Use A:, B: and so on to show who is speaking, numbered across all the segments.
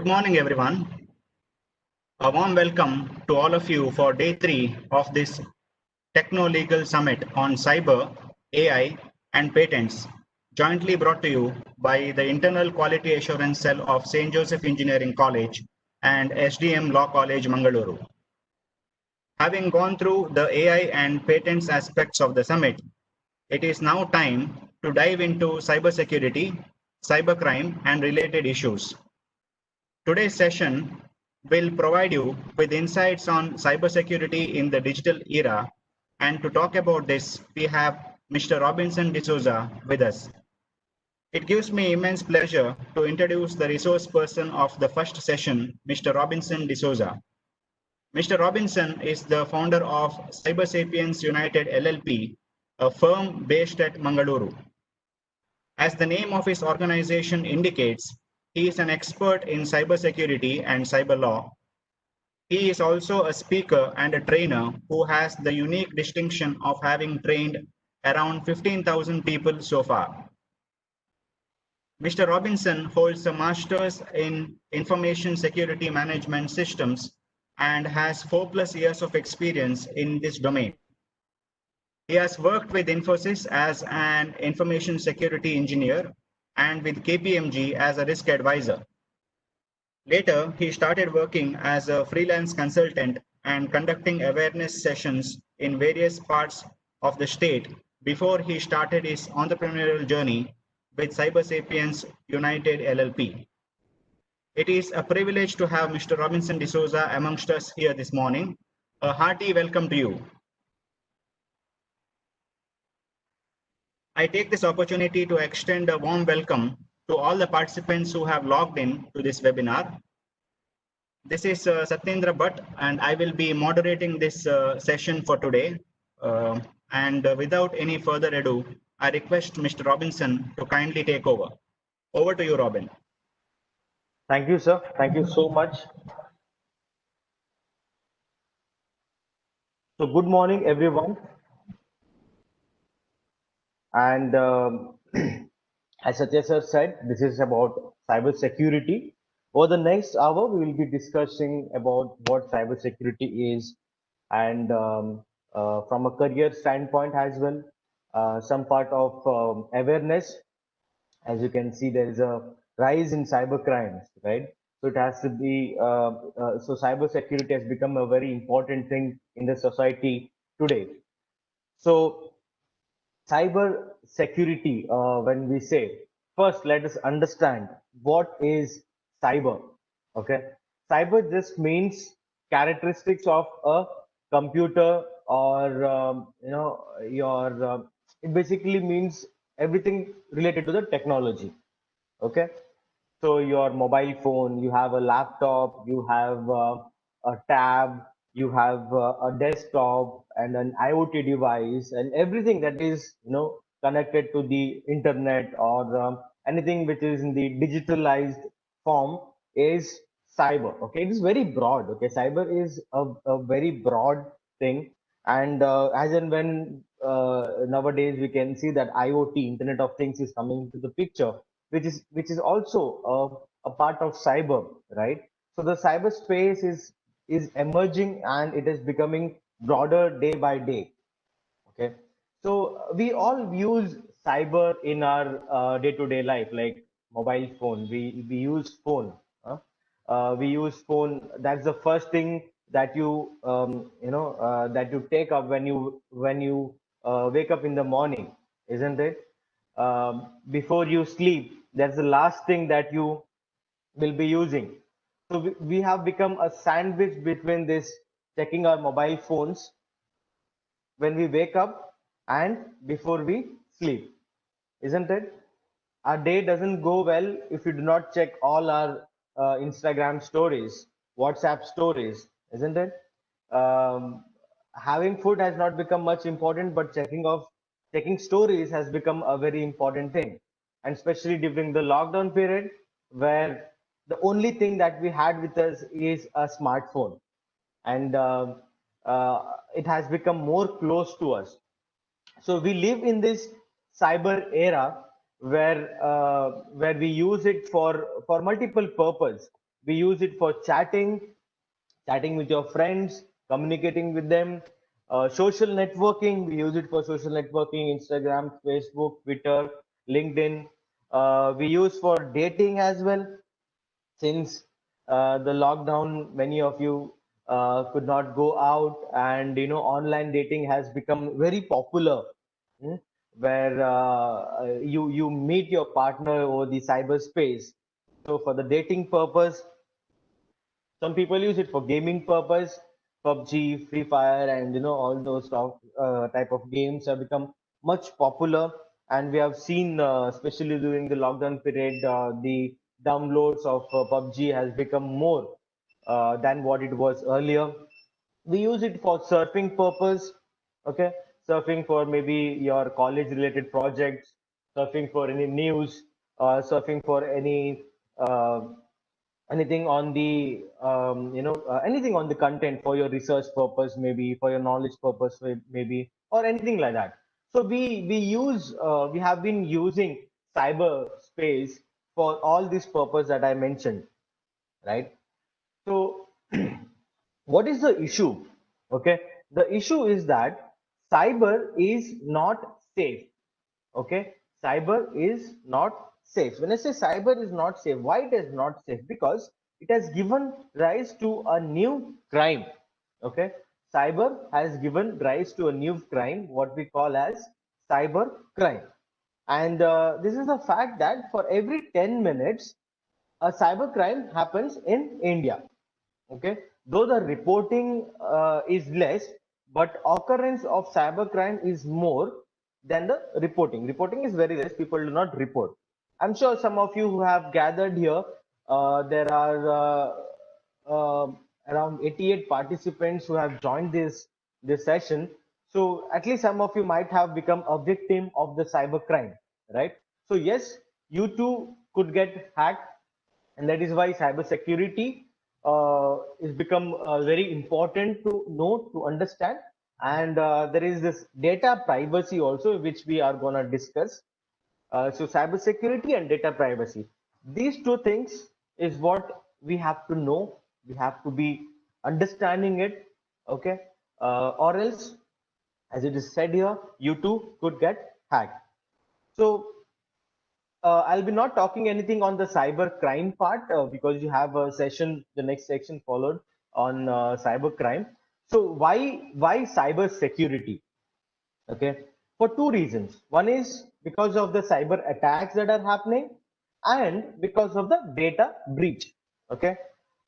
A: Good morning, everyone. A warm welcome to all of you for day three of this Techno-Legal Summit on Cyber, AI, and Patents, jointly brought to you by the Internal Quality Assurance Cell of St. Joseph Engineering College and SDM Law College, Mangaluru. Having gone through the AI and patents aspects of the summit, it is now time to dive into cybersecurity, cybercrime, and related issues. Today's session will provide you with insights on cybersecurity in the digital era. And to talk about this, we have Mr. Robinson D'Souza with us. It gives me immense pleasure to introduce the resource person of the first session, Mr. Robinson D'Souza. Mr. Robinson is the founder of CyberSapiens United LLP, a firm based at Mangaluru. As the name of his organization indicates, he is an expert in cybersecurity and cyber law. He is also a speaker and a trainer who has the unique distinction of having trained around 15,000 people so far. Mr. Robinson holds a master's in information security management systems and has 4+ years of experience in this domain. He has worked with Infosys as an information security engineer and with KPMG as a risk advisor. Later, he started working as a freelance consultant and conducting awareness sessions in various parts of the state before he started his entrepreneurial journey with CyberSapiens United LLP. It is a privilege to have Mr. Robinson D'Souza amongst us here this morning. A hearty welcome to you. I take this opportunity to extend a warm welcome to all the participants who have logged in to this webinar. This is Satyendra Bhatt, and I will be moderating this session for today. Without any further ado, I request Mr. Robinson to kindly take over. Over to you, Robin.
B: Thank you, sir. Thank you so much. So good morning, everyone. And as Satya sir said, this is about cyber security. Over the next hour, we will be discussing about what cyber security is, and from a career standpoint as well, some part of awareness. As you can see, there is a rise in cyber crimes, right? So it has to be, so cyber security has become a very important thing in the society today. So cyber security, when we say, first let us understand what is cyber. Okay, cyber just means characteristics of a computer, or it basically means everything related to the technology. Okay, so your mobile phone, you have a laptop, you have a tab, you have a desktop and an IoT device, and everything that is connected to the internet, or anything which is in the digitalized form is cyber. Okay, it is very broad. Okay, cyber is a very broad thing, and as and when nowadays we can see that IoT, Internet of Things, is coming into the picture, which is also a part of cyber, right? So the cyberspace is emerging, and it is becoming broader day by day. Okay, so we all use cyber in our day-to-day life, like mobile phone. We use phone. We use phone. That's the first thing that that you take up when you wake up in the morning, isn't it? Before you sleep, that's the last thing that you will be using. So we have become a sandwich between this, checking our mobile phones when we wake up and before we sleep, isn't it? Our day doesn't go well if we do not check all our Instagram stories, WhatsApp stories, isn't it? Um, Having food has not become much important, but checking stories has become a very important thing, and especially during the lockdown period, where the only thing that we had with us is a smartphone, and it has become more close to us. So we live in this cyber era where we use it for multiple purpose. We use it for chatting with your friends, communicating with them. Social networking, we use it for social networking, Instagram, Facebook, Twitter, LinkedIn. We use for dating as well. Since the lockdown, many of you could not go out, and online dating has become very popular, hmm, where you meet your partner over the cyberspace. So for the dating purpose, some people use it for gaming purpose. PUBG, Free Fire, and all those type of games have become much popular, and we have seen, especially during the lockdown period, the downloads of PUBG has become more than what it was earlier. We use it for surfing purpose. Okay, surfing for maybe your college related projects, surfing for any news, surfing for any uh, anything on the anything on the content for your research purpose, maybe for your knowledge purpose, maybe, or anything like that. So we have been using cyberspace for all this purpose that I mentioned, right? So what is the issue? Okay, the issue is that cyber is not safe. Okay, cyber is not safe. When I say cyber is not safe, why it is not safe? Because it has given rise to a new crime. Okay, cyber has given rise to a new crime, what we call as cyber crime. And this is the fact that for every 10 minutes a cyber crime happens in India. Okay, though the reporting is less, but occurrence of cybercrime is more than the reporting is very less. People do not report. I'm sure some of you who have gathered here, there are uh, around 88 participants who have joined this session. So at least some of you might have become a victim of the cybercrime, right? So yes, you too could get hacked, and that is why cybersecurity is become very important to know, to understand. And there is this data privacy also, which we are going to discuss. So cybersecurity and data privacy, these two things is what we have to know. We have to be understanding it. Okay, or else, as it is said here, you too could get hacked. So I'll be not talking anything on the cyber crime part, because you have a session, the next section followed on cyber crime. So why cyber security? Okay, for two reasons. One is because of the cyber attacks that are happening, and because of the data breach. Okay,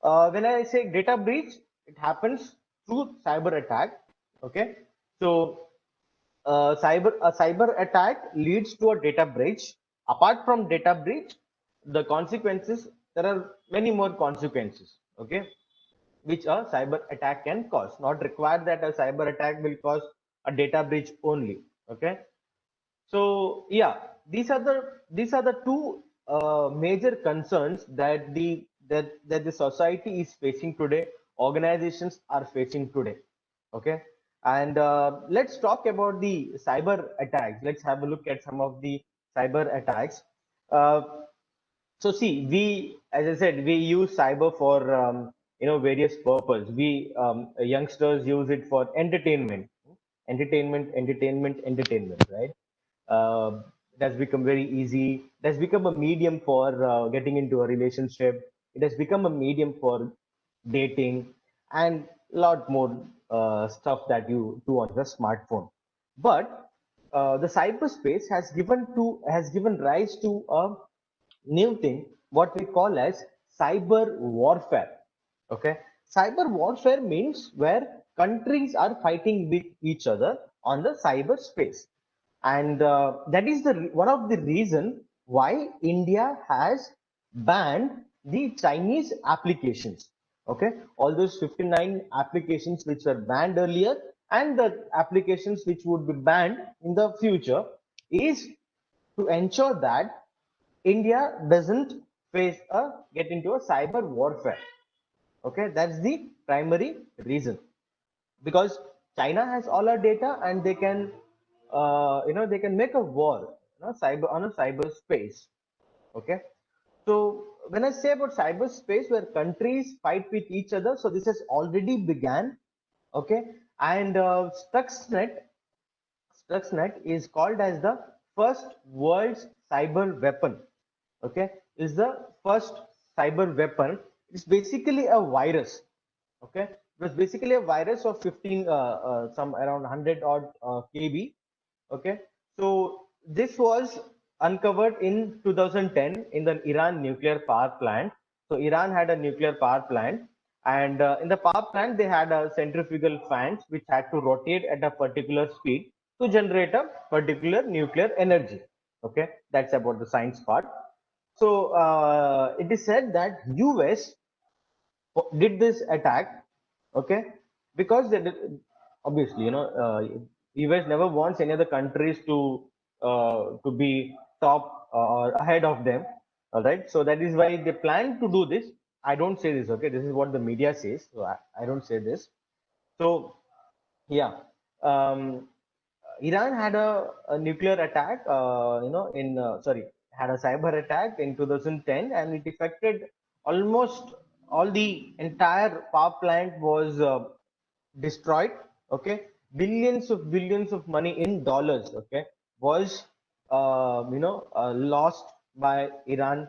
B: when I say data breach, it happens through cyber attack. Okay, so a cyber attack leads to a data breach. Apart from data breach, the consequences, there are many more consequences. Okay, which a cyber attack can cause. Not required that a cyber attack will cause a data breach only. Okay, so yeah, these are the two major concerns that the society is facing today, organizations are facing today. Okay, and let's talk about the cyber attacks. Let's have a look at some of the cyber attacks. uh, so see, as I said, we use cyber for various purpose. We youngsters use it for entertainment, right? It has become very easy. It has become a medium for getting into a relationship. It has become a medium for dating, and a lot more stuff that you do on your smartphone. But the cyberspace has given rise to a new thing, what we call as cyber warfare. Okay, cyber warfare means where countries are fighting with each other on the cyberspace. And that is the one of the reason why India has banned the Chinese applications. Okay, all those 59 applications which were banned earlier, and the applications which would be banned in the future, is to ensure that India doesn't get into a cyber warfare. Okay, that's the primary reason, because China has all our data, and they can they can make a war, cyber on a cyber space. Okay, So when I say about cyberspace where countries fight with each other, so this has already began, okay? And Stuxnet is called as the first world's cyber weapon. Okay, is the first cyber weapon. It's basically a virus. Okay, it was basically a virus of 15, some around 100 odd KB. Okay, so this was uncovered in 2010 in the Iran nuclear power plant. So Iran had a nuclear power plant, and in the power plant they had a centrifugal fans which had to rotate at a particular speed to generate a particular nuclear energy. Okay, that's about the science part. So it is said that US did this attack, okay, because they did, obviously, US never wants any other countries to be top or ahead of them. All right, so that is why they plan to do this. I don't say this, okay. This is what the media says, so I don't say this. So yeah, um, Iran had a nuclear attack, had a cyber attack in 2010, and it affected almost all the entire power plant was destroyed. Okay, billions of money in dollars. Okay, was lost by Iran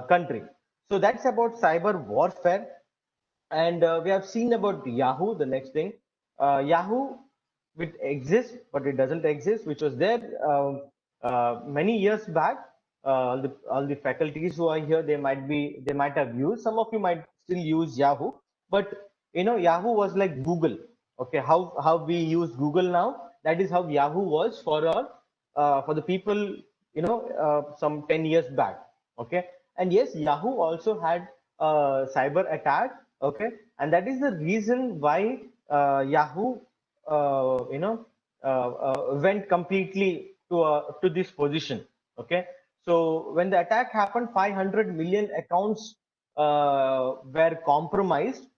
B: country. So that's about cyber warfare. And we have seen about Yahoo, the next thing. Yahoo, it exists, but it doesn't exist, which was there many years back. All the faculties who are here, they might have used. Some of you might still use Yahoo, but Yahoo was like Google. Okay, how we use Google now, that is how Yahoo was for the people, some 10 years back. Okay, and yes, Yahoo also had a cyber attack. Okay, and that is the reason why Yahoo went completely to this position. Okay, so when the attack happened, 500 million accounts were compromised.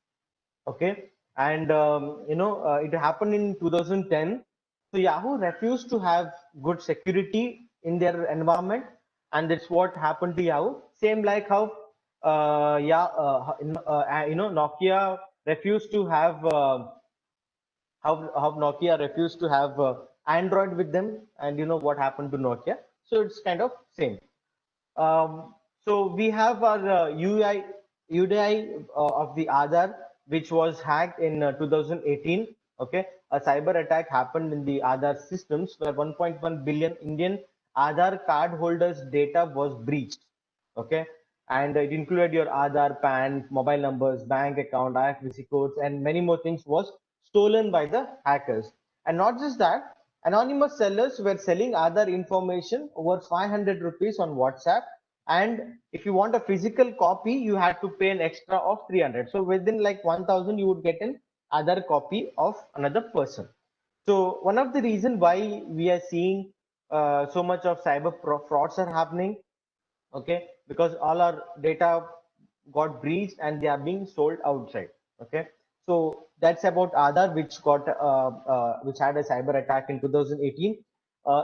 B: Okay, and it happened in 2010. So Yahoo refused to have good security in their environment, and that's what happened to Yahoo. Same like how Nokia refused to have how Nokia refused to have Android with them, and you know what happened to Nokia. So it's kind of same. So we have our UDI of the Aadhaar, which was hacked in 2018. Okay, a cyber attack happened in the Aadhaar systems where 1.1 billion Indian Aadhaar card holders' data was breached. Okay, and it included your Aadhaar, PAN, mobile numbers, bank account, IFSC codes, and many more things was stolen by the hackers. And not just that, anonymous sellers were selling Aadhaar information over 500 rupees on WhatsApp. And if you want a physical copy, you had to pay an extra of 300. So within like 1000, you would get an other copy of another person. So one of the reason why we are seeing so much of cyber frauds are happening, okay, because all our data got breached and they are being sold outside. Okay, so that's about Aadhaar, which had a cyber attack in 2018.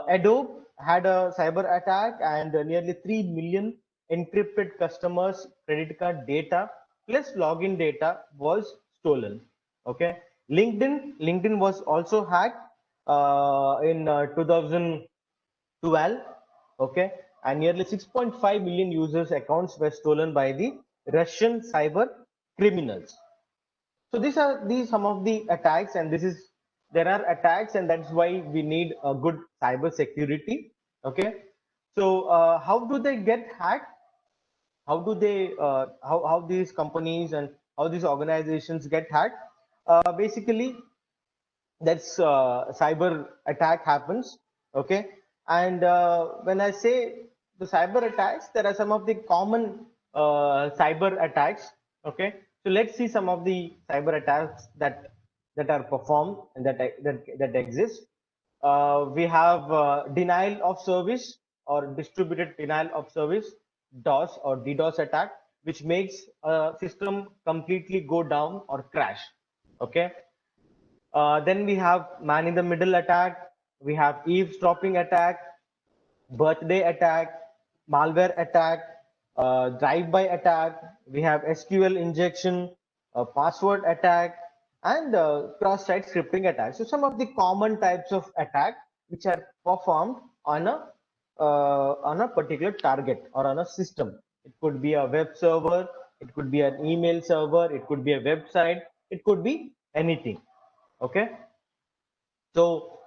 B: Adobe had a cyber attack, and nearly 3 million encrypted customers credit card data plus login data was stolen. Okay, LinkedIn was also hacked in 2012. Okay, and nearly 6.5 million users accounts were stolen by the Russian cyber criminals. So these some of the attacks, and there are attacks, and that's why we need a good cyber security. Okay, so how do they get hacked? How do they how these companies and how these organizations get hacked? Basically, that's cyber attack happens. Okay, and when I say the cyber attacks, there are some of the common cyber attacks. Okay, so let's see some of the cyber attacks that are performed and that exist. We have denial of service or distributed denial of service, DOS or DDoS attack, which makes a system completely go down or crash. Okay, then we have man in the middle attack, we have eavesdropping attack, birthday attack, malware attack, drive-by attack, we have SQL injection, password attack, and cross-site scripting attack. So some of the common types of attack which are performed on a particular target or on a system. It could be a web server, it could be an email server, it could be a website, it could be anything. Okay. So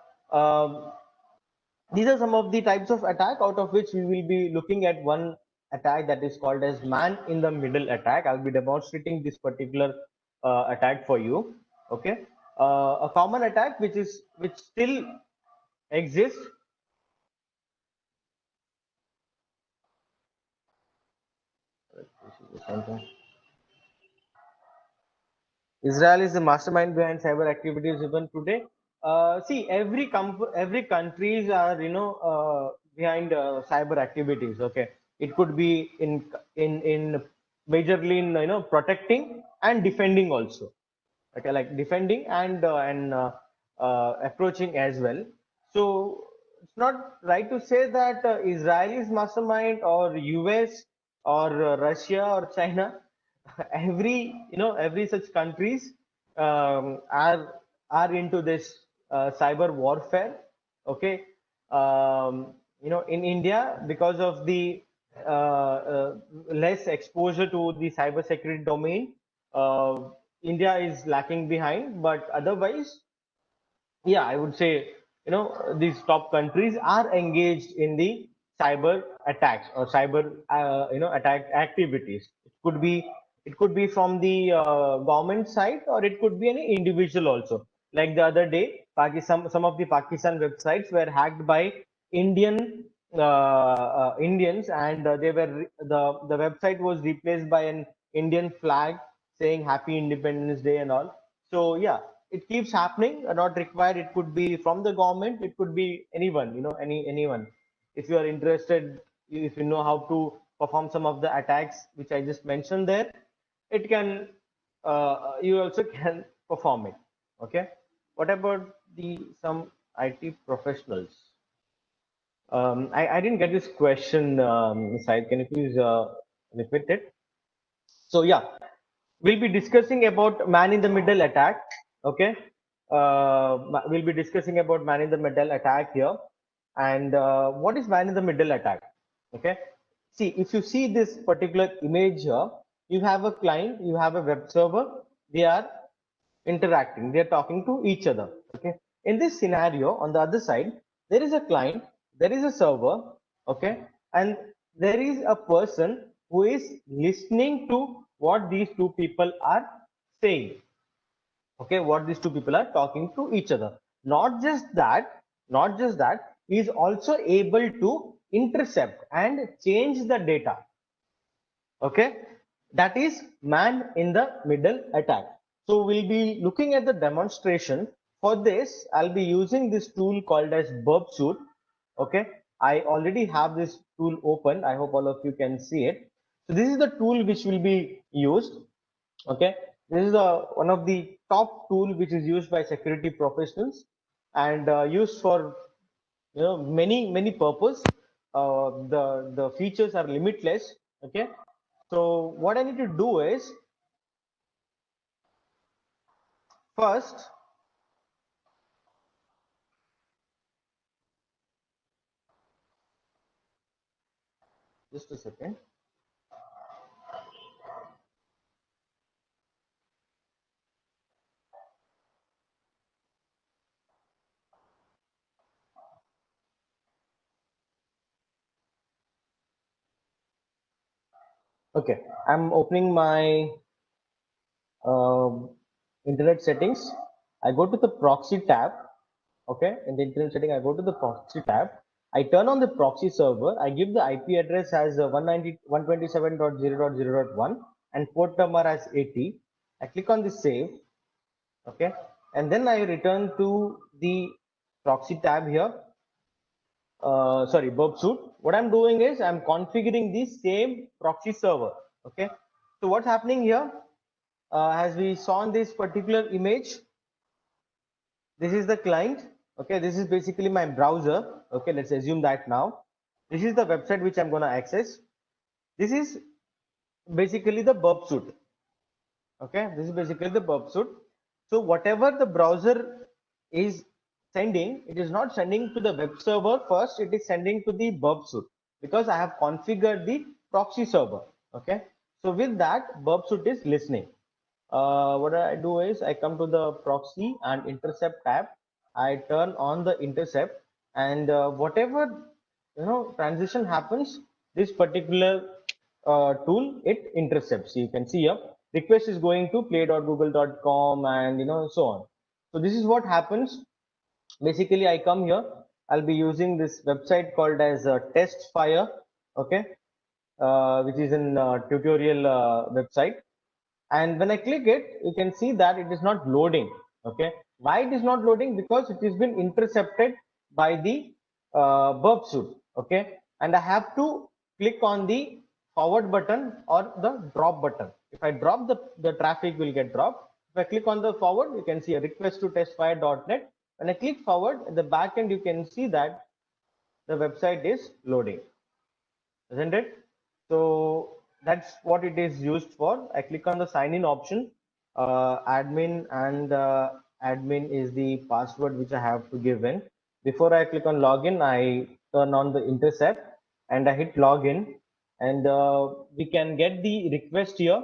B: these are some of the types of attack, out of which we will be looking at one attack that is called as man in the middle attack. I'll be demonstrating this particular attack for you. Okay. A common attack which still exists. Israel is the mastermind behind cyber activities even today. See, every countries are behind cyber activities. Okay, it could be in majorly in protecting and defending also. Okay, like defending and approaching as well. So it's not right to say that Israel is mastermind or US or Russia or China. Every such countries are into this cyber warfare. Okay. In India, because of the less exposure to the cyber security domain, India is lacking behind, but otherwise, yeah, I would say, these top countries are engaged in the cyber attacks or cyber, attack activities. It could be from the government side, or it could be any individual also. Like the other day, Pakistan, some of the Pakistan websites were hacked by Indians, and the website was replaced by an Indian flag saying Happy Independence Day and all. So yeah, it keeps happening. Not required. It could be from the government. It could be anyone. Anyone. If you are interested, if you know how to perform some of the attacks which I just mentioned there, it can. You also can perform it. Okay. What about the some IT professionals? I didn't get this question, Said. Can you please repeat it? So yeah, we'll be discussing about man in the middle attack. Okay, we'll be discussing about man in the middle attack here. And what is man in the middle attack? Okay, see, if you see this particular image here, you have a client, you have a web server. They are interacting, they are talking to each other. Okay, in this scenario, on the other side, there is a client, there is a server. Okay, and there is a person who is listening to what these two people are saying. Okay, what these two people are talking to each other. Not just that he is also able to intercept and change the data. Okay, that is man in the middle attack. So we'll be looking at the demonstration. For this, I'll be using this tool called as Burpsuit. Okay, I already have this tool open. I hope all of you can see it. So this is the tool which will be used. Okay, this is one of the top tool which is used by security professionals and used for many purpose. The features are limitless. Okay, so what I need to do is, first, just a second. Okay, I'm opening my internet settings. I go to the proxy tab. Okay, in the internet setting, I go to the proxy tab. I turn on the proxy server. I give the IP address as 192.127.0.0.1 and port number as 80. I click on the save. Okay, and then I return to the proxy tab here. Sorry, Burpsuit. What I'm doing is I'm configuring the same proxy server. Okay, so what's happening here? As we saw in this particular image, this is the client. Okay, this is basically my browser. Okay, let's assume that now. This is the website which I'm going to access. This is basically the burp suit. Okay, this is basically the burp suit. So whatever the browser is sending, it is not sending to the web server first, it is sending to the burp suit, because I have configured the proxy server. Okay, so with that, burp suit is listening. What I do is I come to the proxy and intercept tab. I turn on the intercept, and whatever transition happens, this particular tool, it intercepts. You can see here request is going to play.google.com, and so on. So this is what happens. Basically, I come here, I'll be using this website called as Testfire. Okay, which is an tutorial website. And when I click it, you can see that it is not loading. Okay, why it is not loading? Because it has been intercepted by the burp suit. Okay, and I have to click on the forward button or the drop button. If I drop, the traffic will get dropped. If I click on the forward, you can see a request to testfire.net. When I click forward, at the back end, you can see that the website is loading, isn't it? So that's what it is used for. I click on the sign in option, admin, and admin is the password which I have to give in. Before I click on login, I turn on the intercept and I hit login, and we can get the request here,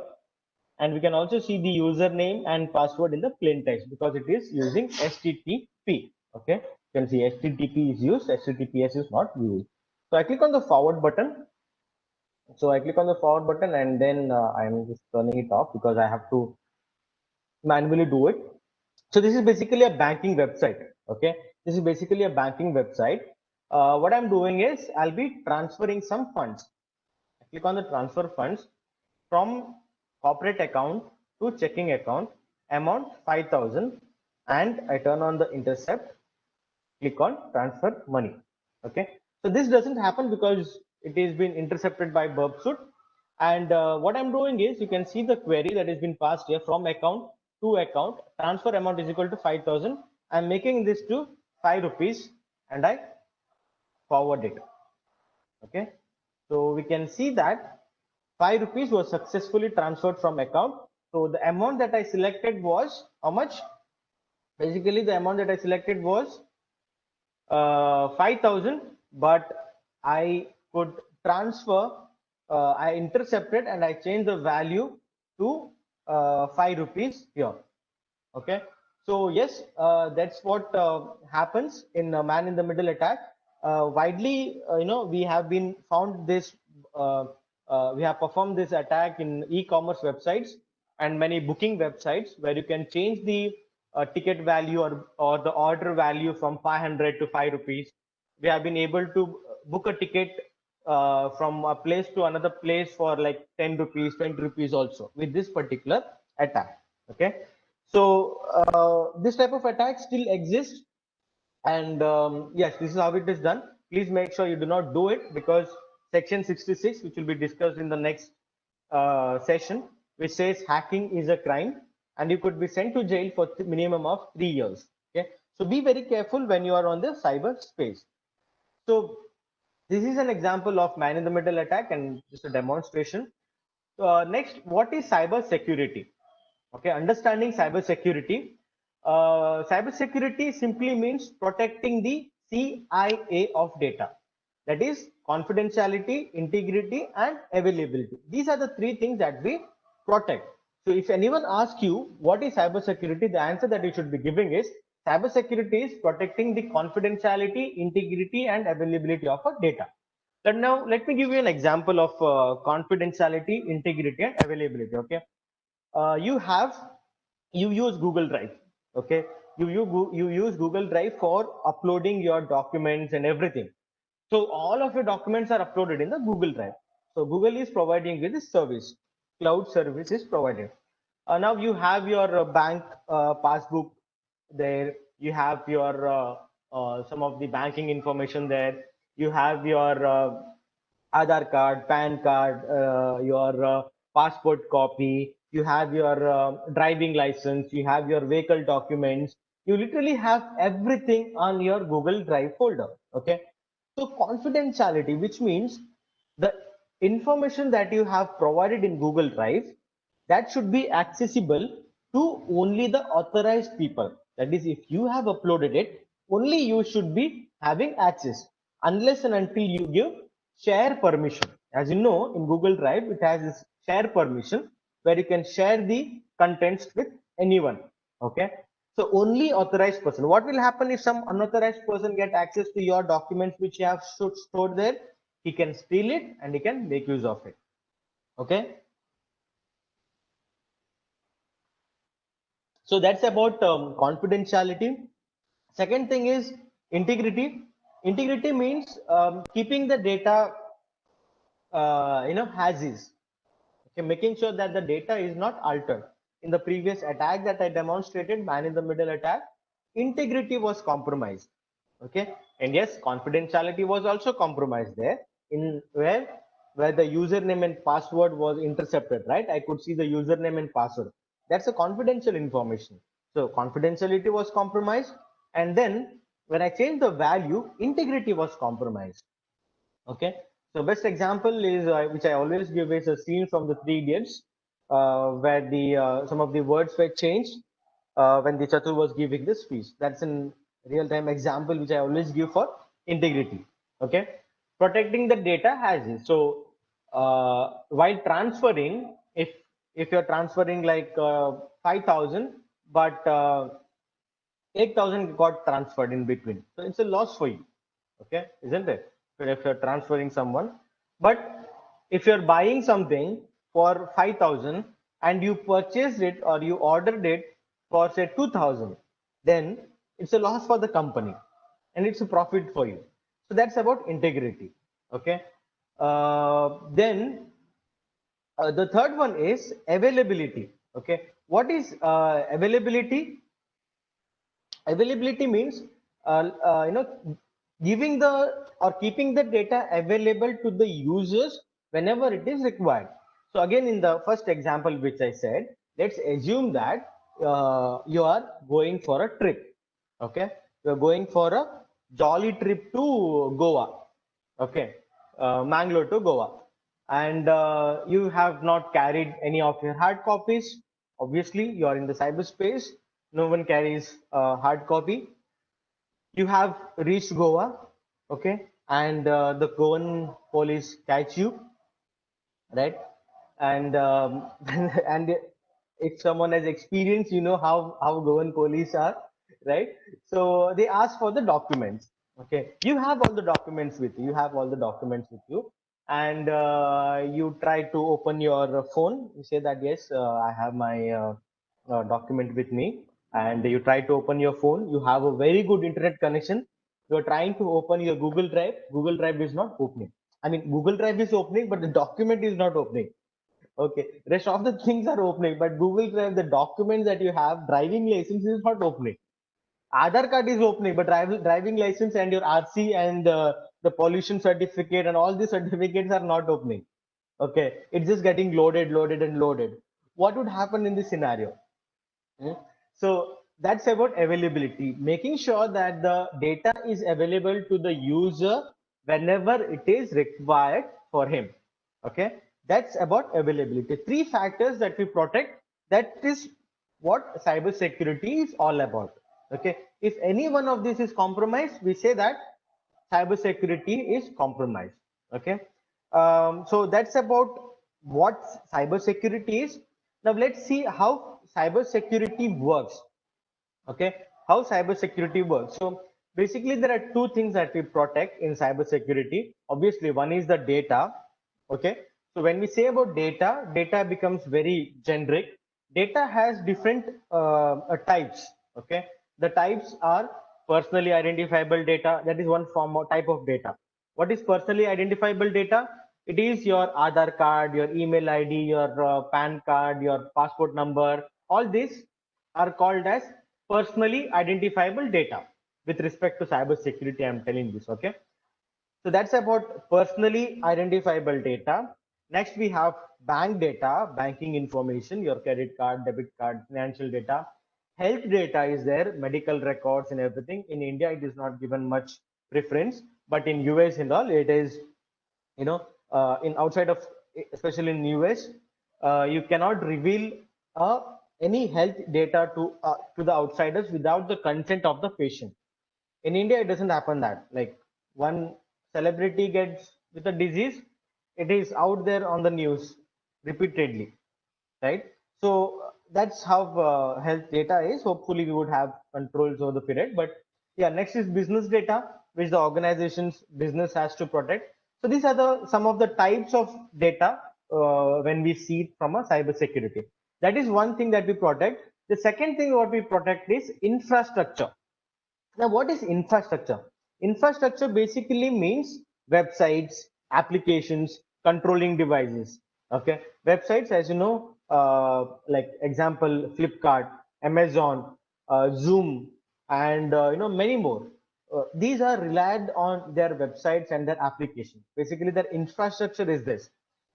B: and we can also see the username and password in the plain text because it is using HTTP. Okay, you can see HTTP is used, HTTPS is not used. So I click on the forward button. So I click on the forward button, and then I'm just turning it off because I have to manually do it. So this is basically a banking website. Okay, this is basically a banking website. What I'm doing is I'll be transferring some funds. I click on the transfer funds from corporate account to checking account, amount 5,000, and I turn on the intercept, click on transfer money. Okay, so this doesn't happen because it is been intercepted by burp suit. And what I'm doing is, you can see the query that has been passed here, from account to account, transfer amount is equal to 5,000. I'm making this to 5 rupees and I forward it. Okay, so we can see that 5 rupees was successfully transferred from account. So the amount that I selected was how much? Basically, the amount that I selected was 5,000, but I could transfer, I intercepted and I changed the value to 5 rupees here. Okay, so yes, that's what happens in a man in the middle attack. Widely, we have been found this, we have performed this attack in e-commerce websites and many booking websites, where you can change the ticket value or the order value from 500 to 5 rupees. We have been able to book a ticket from a place to another place for like 10 rupees, 20 rupees also with this particular attack. Okay, so this type of attack still exists, and yes, this is how it is done. Please make sure you do not do it, because section 66, which will be discussed in the next session, which says hacking is a crime and you could be sent to jail for minimum of 3 years. Okay, so be very careful when you are on the cyber space. So this is an example of man in the middle attack and just a demonstration. Next, what is cyber security? Okay, understanding cyber security. Cyber security simply means protecting the CIA of data. That is confidentiality, integrity, and availability. These are the three things that we protect. So if anyone asks you what is cyber security, the answer that you should be giving is cyber security is protecting the confidentiality, integrity, and availability of our data. But now let me give you an example of confidentiality, integrity, and availability. Okay, you have, you use Google Drive. Okay, you use Google Drive for uploading your documents and everything. So all of your documents are uploaded in the Google Drive. So Google is providing you this service, cloud service is provided. Now you have your bank passbook there, you have your some of the banking information there, you have your Aadhaar card, PAN card, your passport copy, you have your driving license, you have your vehicle documents, you literally have everything on your Google Drive folder. Okay, so confidentiality, which means the information that you have provided in Google Drive, that should be accessible to only the authorized people. That is, if you have uploaded it, only you should be having access, unless and until you give share permission. As you know, in Google Drive, it has this share permission where you can share the contents with anyone. Okay. So only authorized person. What will happen if some unauthorized person get access to your documents which you have stored there? He can steal it and he can make use of it. Okay. So that's about confidentiality. Second thing is integrity. Integrity means keeping the data, as is. Okay, making sure that the data is not altered. In the previous attack that I demonstrated, man in the middle attack, integrity was compromised. Okay, and yes, confidentiality was also compromised there, in where the username and password was intercepted, right? I could see the username and password. That's a confidential information. So confidentiality was compromised, and then when I changed the value, integrity was compromised. Okay, so best example is which I always give is a scene from the Three Idiots, where the some of the words were changed when the Chatur was giving this speech. That's a real-time example which I always give for integrity. Okay, protecting the data has it. So while transferring, if you're transferring like 5,000, but 8,000 got transferred in between, so it's a loss for you. Okay, isn't it? If you're transferring someone, but if you're buying something for 5,000 and you purchased it or you ordered it for say 2,000, then it's a loss for the company and it's a profit for you. So that's about integrity. Okay, then the third one is availability. Okay, what is availability? Availability means giving the or keeping the data available to the users whenever it is required. So again, in the first example which I said, let's assume that you are going for a trip. Okay, you are going for a jolly trip to Goa. Okay, Mangalore to Goa, and you have not carried any of your hard copies. Obviously, you are in the cyberspace. No one carries a hard copy. You have reached Goa, okay, and the Goan police catch you, right? And and if someone has experience, you know how Goan police are, right? So they ask for the documents. Okay, you have all the documents with you. You have all the documents with you, and you try to open your phone. You say that yes, I have my document with me, and you try to open your phone. You have a very good internet connection. You are trying to open your Google Drive. Google Drive is not opening. I mean, Google Drive is opening, but the document is not opening. Okay, rest of the things are opening, but Google Drive, the documents that you have, driving license is not opening. Aadhaar card is opening, but driving license and your RC and the pollution certificate and all these certificates are not opening. Okay, it's just getting loaded, loaded, and loaded. What would happen in this scenario? Hmm? So that's about availability, making sure that the data is available to the user whenever it is required for him. Okay, that's about availability. Three factors that we protect. That is what cybersecurity is all about. Okay, if any one of these is compromised, we say that cybersecurity is compromised. Okay, so that's about what cybersecurity is. Now let's see how cybersecurity works. Okay, how cybersecurity works. So basically, there are two things that we protect in cybersecurity. Obviously, one is the data. Okay, so when we say about data, data becomes very generic. Data has different types. Okay, the types are personally identifiable data. That is one form or type of data. What is personally identifiable data? It is your Aadhaar card, your email ID, your PAN card, your passport number. All these are called as personally identifiable data. With respect to cybersecurity, I'm telling this. Okay, so that's about personally identifiable data. Next, we have bank data, banking information, your credit card, debit card, financial data. Health data is there, medical records and everything. In India, it is not given much preference, but in US and all, it is, you know, in outside of, especially in US, you cannot reveal any health data to the outsiders without the consent of the patient. In India, it doesn't happen that. Like one celebrity gets with a disease, it is out there on the news repeatedly, right? So that's how health data is. Hopefully, we would have controls over the period. But yeah, next is business data, which the organization's business has to protect. So these are the some of the types of data when we see it from a cyber security. That is one thing that we protect. The second thing what we protect is infrastructure. Now, what is infrastructure? Infrastructure basically means websites, applications, controlling devices. Okay, websites, as you know, like example, Flipkart, Amazon, Zoom, and many more. These are relied on their websites and their application. Basically, their infrastructure is this.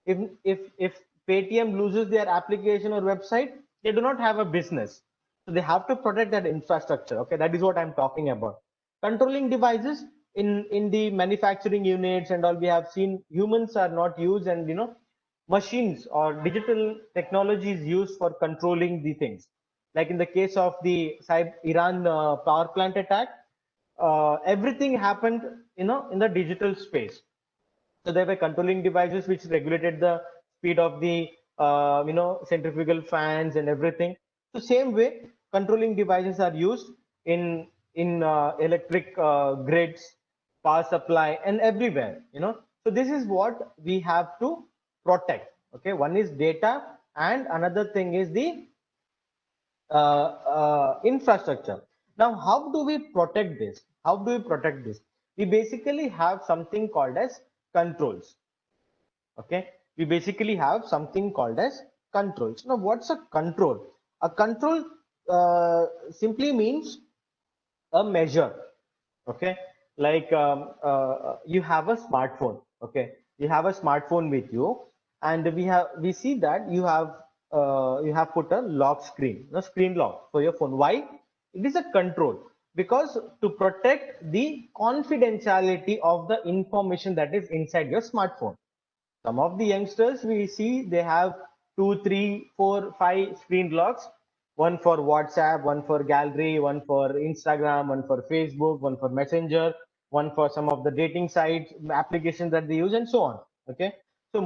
B: If Paytm loses their application or website, they do not have a business, so they have to protect that infrastructure. Okay, that is what I'm talking about. Controlling devices in the manufacturing units and all, we have seen humans are not used, and machines or digital technology is used for controlling the things. Like in the case of the Iran power plant attack, everything happened in the digital space. So there were controlling devices which regulated the speed of the centrifugal fans and everything. So same way, controlling devices are used in electric grids, power supply, and everywhere. So this is what we have to protect. Okay, one is data, and another thing is the infrastructure. Now, how do we protect this? How do we protect this? We basically have something called as controls. Okay, we basically have something called as controls. Now, what's a control? A control simply means a measure. Okay, like you have a smartphone. Okay, you have a smartphone with you, and we see that you have put a lock screen, a screen lock for your phone. Why? It is a control, because to protect the confidentiality of the information that is inside your smartphone. Some of the youngsters we see, they have two, three, four, five screen locks, one for WhatsApp, one for gallery, one for Instagram, one for Facebook, one for Messenger, one for some of the dating sites, applications that they use, and so on. Okay. So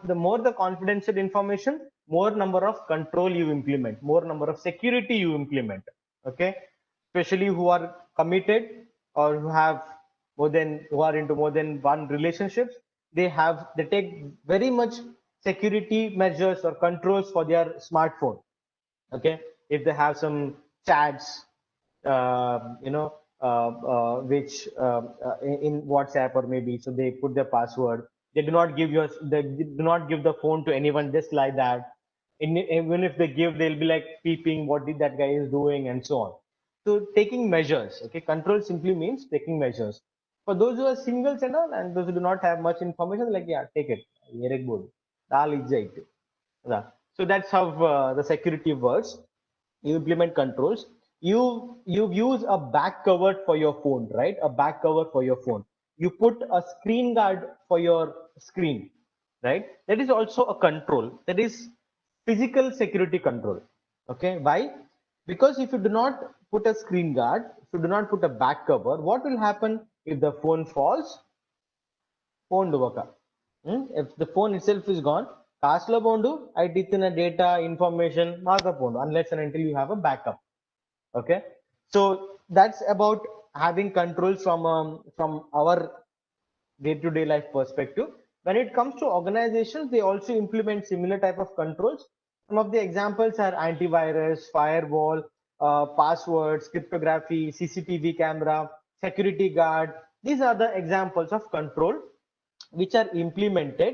B: the more the confidential information, more number of control you implement, more number of security you implement. Okay. Especially who are committed, or who are into more than one relationships, they take very much security measures or controls for their smartphone. Okay, if they have some chats, which in WhatsApp or maybe, so they put their password. They do not give the phone to anyone just like that. Even if they give, they'll be like peeping what did that guy is doing and so on. So taking measures. Okay, control simply means taking measures. For those who are singles and all, and those who do not have much information, like, yeah, take it. Very good. Dal is yeah. So that's how the security works. You implement controls. You use a back cover for your phone, right? A back cover for your phone. You put a screen guard for your screen, right? That is also a control. That is physical security control. Okay, why? Because if you do not put a screen guard, if you do not put a back cover, what will happen if the phone falls? Phone duvaka. If the phone itself is gone, కాస్ట్లో పోండు IT ఇచ్చిన data information మాకపోండు, unless and until you have a backup. Okay, so that's about having controls from our day-to-day life perspective. When it comes to organizations, they also implement similar type of controls. Some of the examples are antivirus, firewall, passwords, cryptography, CCTV camera, security guard. These are the examples of control which are implemented,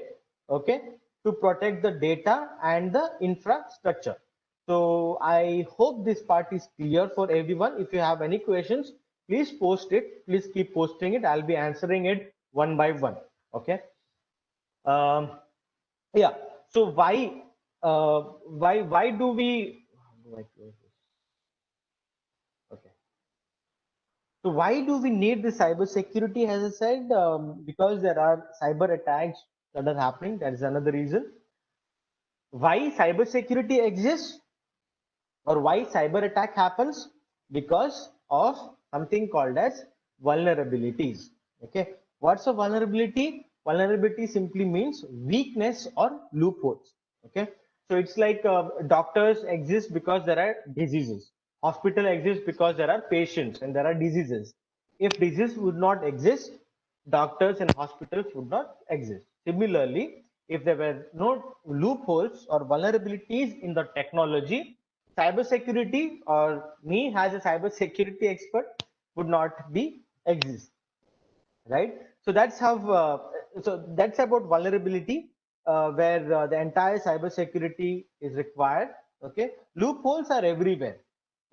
B: okay, to protect the data and the infrastructure. So I hope this part is clear for everyone. If you have any questions, please post it. Please keep posting it. I'll be answering it one by one. Okay. Um, yeah. So why do we? Okay. So why do we need the cyber security? As I said, because there are cyber attacks that are happening. That is another reason. Why cybersecurity exists or why cyber attack happens? Because of something called as vulnerabilities. Okay, what's a vulnerability? Vulnerability simply means weakness or loopholes. Okay, so it's like doctors exist because there are diseases, hospital exists because there are patients and there are diseases. If disease would not exist, doctors and hospitals would not exist. Similarly, if there were no loopholes or vulnerabilities in the technology, cybersecurity or me as a cybersecurity expert would not be exist, right? So that's how. So that's about vulnerability, where the entire cybersecurity is required. Okay, loopholes are everywhere.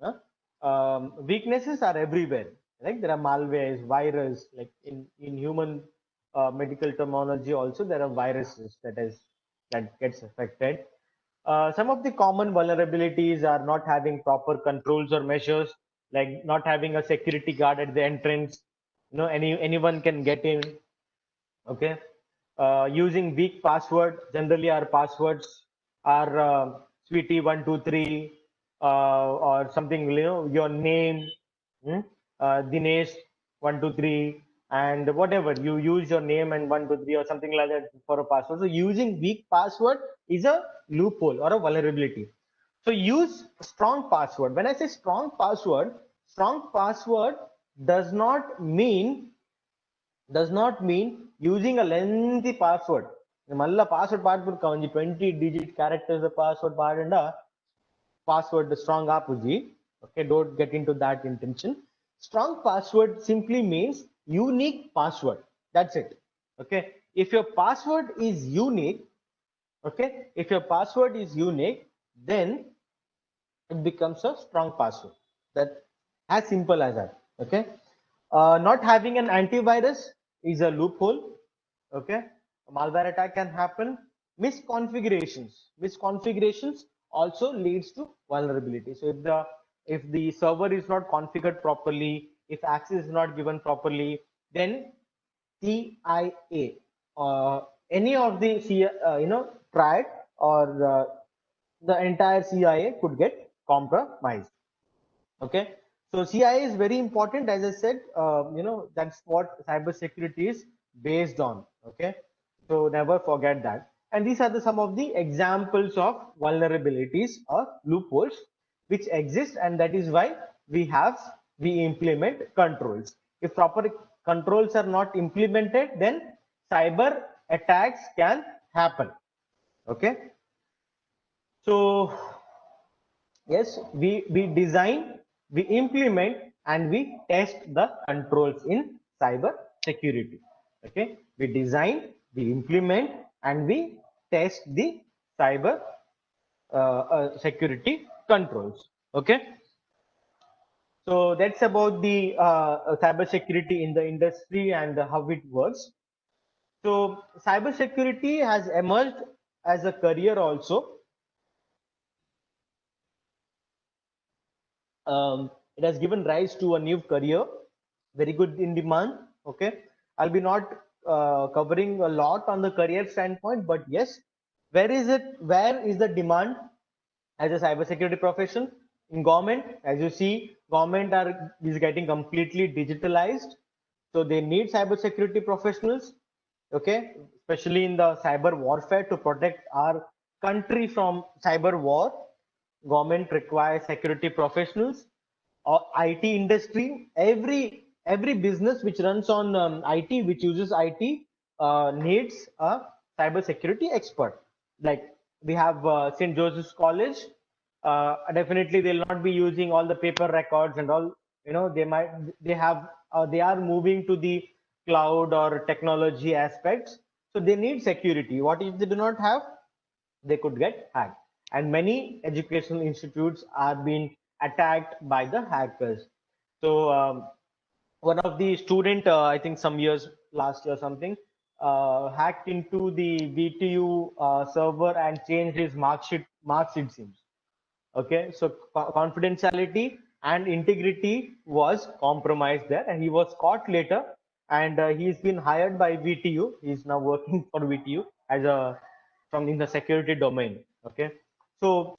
B: Huh? Weaknesses are everywhere. Right? There are malwares, virus. Like in human medical terminology, also there are viruses that gets affected. Some of the common vulnerabilities are not having proper controls or measures, like not having a security guard at the entrance. Anyone can get in. Okay, using weak password. Generally, our passwords are sweetie123 or something. Your name, hmm? Dinesh 123, and whatever you use your name and 123 or something like that for a password. So using weak password is a loophole or a vulnerability. So use strong password. When I say strong password does not mean does not mean using a lengthy password. Malla password paadpurka 20-digit characters the password paadanda password strong apuji. Okay, don't get into that intention. Strong password simply means unique password. That's it. Okay, if your password is unique, okay, if your password is unique, then it becomes a strong password. That as simple as that. Okay, not having an antivirus is a loophole. Okay, a malware attack can happen. Misconfigurations also leads to vulnerability. So if the server is not configured properly, if access is not given properly, then CIA, any of the tried or the entire CIA could get compromised. Okay, so CIA is very important. As I said, that's what cybersecurity is based on. Okay, so never forget that. And these are some of the examples of vulnerabilities or loopholes which exist, and that is why we implement controls. If proper controls are not implemented, then cyber attacks can happen. Okay, so yes, we design, we implement, and we test the controls in cyber security. Okay, we design, we implement, and we test the cyber security controls. Okay, so that's about the cyber security in the industry and how it works. So cyber security has emerged as a career also. It has given rise to a new career, very good in demand. Okay, I'll be not covering a lot on the career standpoint, but yes, where is the demand as a cybersecurity profession? In government? As you see, government is getting completely digitalized, so they need cybersecurity professionals. Okay, especially in the cyber warfare to protect our country from cyber war. Government requires security professionals. Or IT industry, every business which runs on IT, which uses IT, needs a cyber security expert. Like we have St. Joseph's College. Definitely they'll not be using all the paper records and all. They are moving to the cloud or technology aspects, so they need security. What if they do not have? They could get hacked, and many educational institutes are being attacked by the hackers. So one of the student, I think some years last year something, hacked into the VTU server and changed his marks, it seems. Okay, so confidentiality and integrity was compromised there, and he was caught later, and he's been hired by VTU. He's now working for VTU as a from in the security domain. Okay, so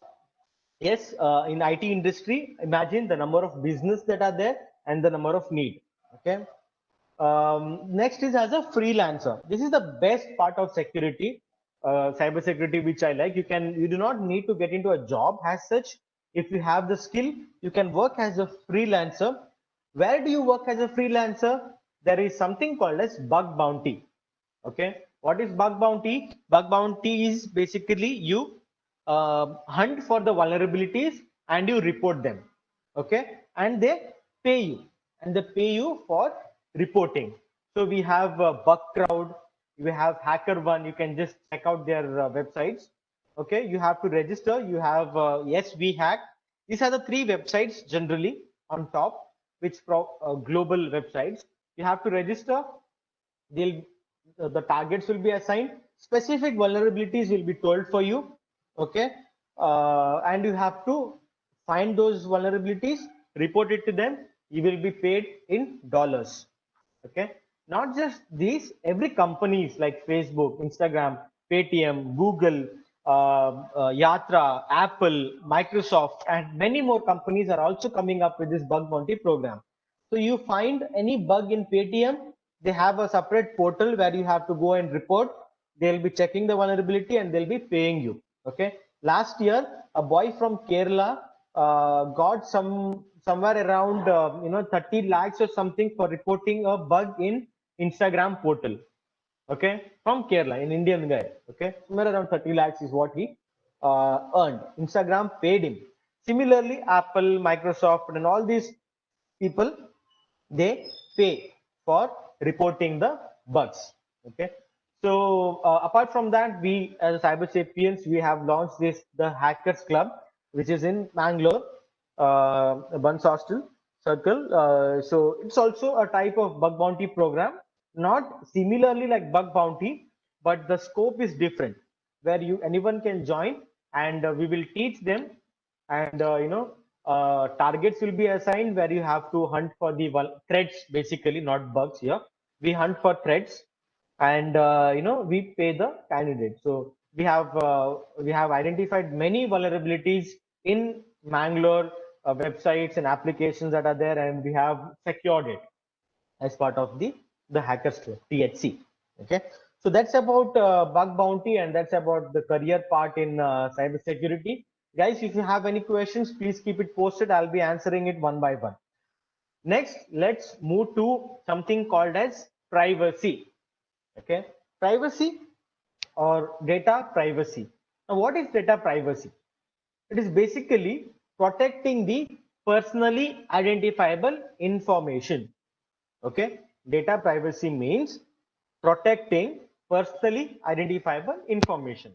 B: yes, in IT industry, imagine the number of business that are there and the number of need. Okay. Next is as a freelancer. This is the best part of security, cyber security, which I like. You do not need to get into a job as such. If you have the skill, you can work as a freelancer. Where do you work as a freelancer? There is something called as bug bounty. Okay, what is bug bounty? Bug bounty is basically you hunt for the vulnerabilities and you report them. Okay, and they pay you, and they pay you for reporting. So we have Bugcrowd, we have HackerOne. You can just check out their websites. Okay, you have to register. You have Yes We Hack. These are the three websites generally on top, which global websites. You have to register. They'll the targets will be assigned, specific vulnerabilities will be told for you. Okay, and you have to find those vulnerabilities, report it to them. You will be paid in dollars. Okay, not just these, every companies like Facebook, Instagram, Paytm, Google, Yatra, Apple, Microsoft, and many more companies are also coming up with this bug bounty program. So you find any bug in Paytm, they have a separate portal where you have to go and report. They'll be checking the vulnerability and they'll be paying you. Okay, last year a boy from Kerala got somewhere around 30 lakhs or something for reporting a bug in Instagram portal. Okay, from Kerala, an Indian guy. Okay, somewhere around 30 lakhs is what he earned. Instagram paid him. Similarly, Apple, Microsoft, and all these people, they pay for reporting the bugs. Okay, so apart from that, we as Cyber Sapiens, we have launched this the Hackers Club, which is in Bangalore, Buns Hostel Circle. So it's also a type of bug bounty program, not similarly like bug bounty, but the scope is different, where you anyone can join, and we will teach them, and targets will be assigned where you have to hunt for the threats, basically not bugs here. We hunt for threats, and we pay the candidate. So we have identified many vulnerabilities in Mangalore, websites and applications that are there, and we have secured it as part of the Hackers Club, THC. Okay, so that's about bug bounty, and that's about the career part in cyber security. Guys, if you have any questions, please keep it posted. I'll be answering it one by one. Next, let's move to something called as privacy. Okay, privacy or data privacy. Now, what is data privacy? It is basically protecting the personally identifiable information. Okay, data privacy means protecting personally identifiable information.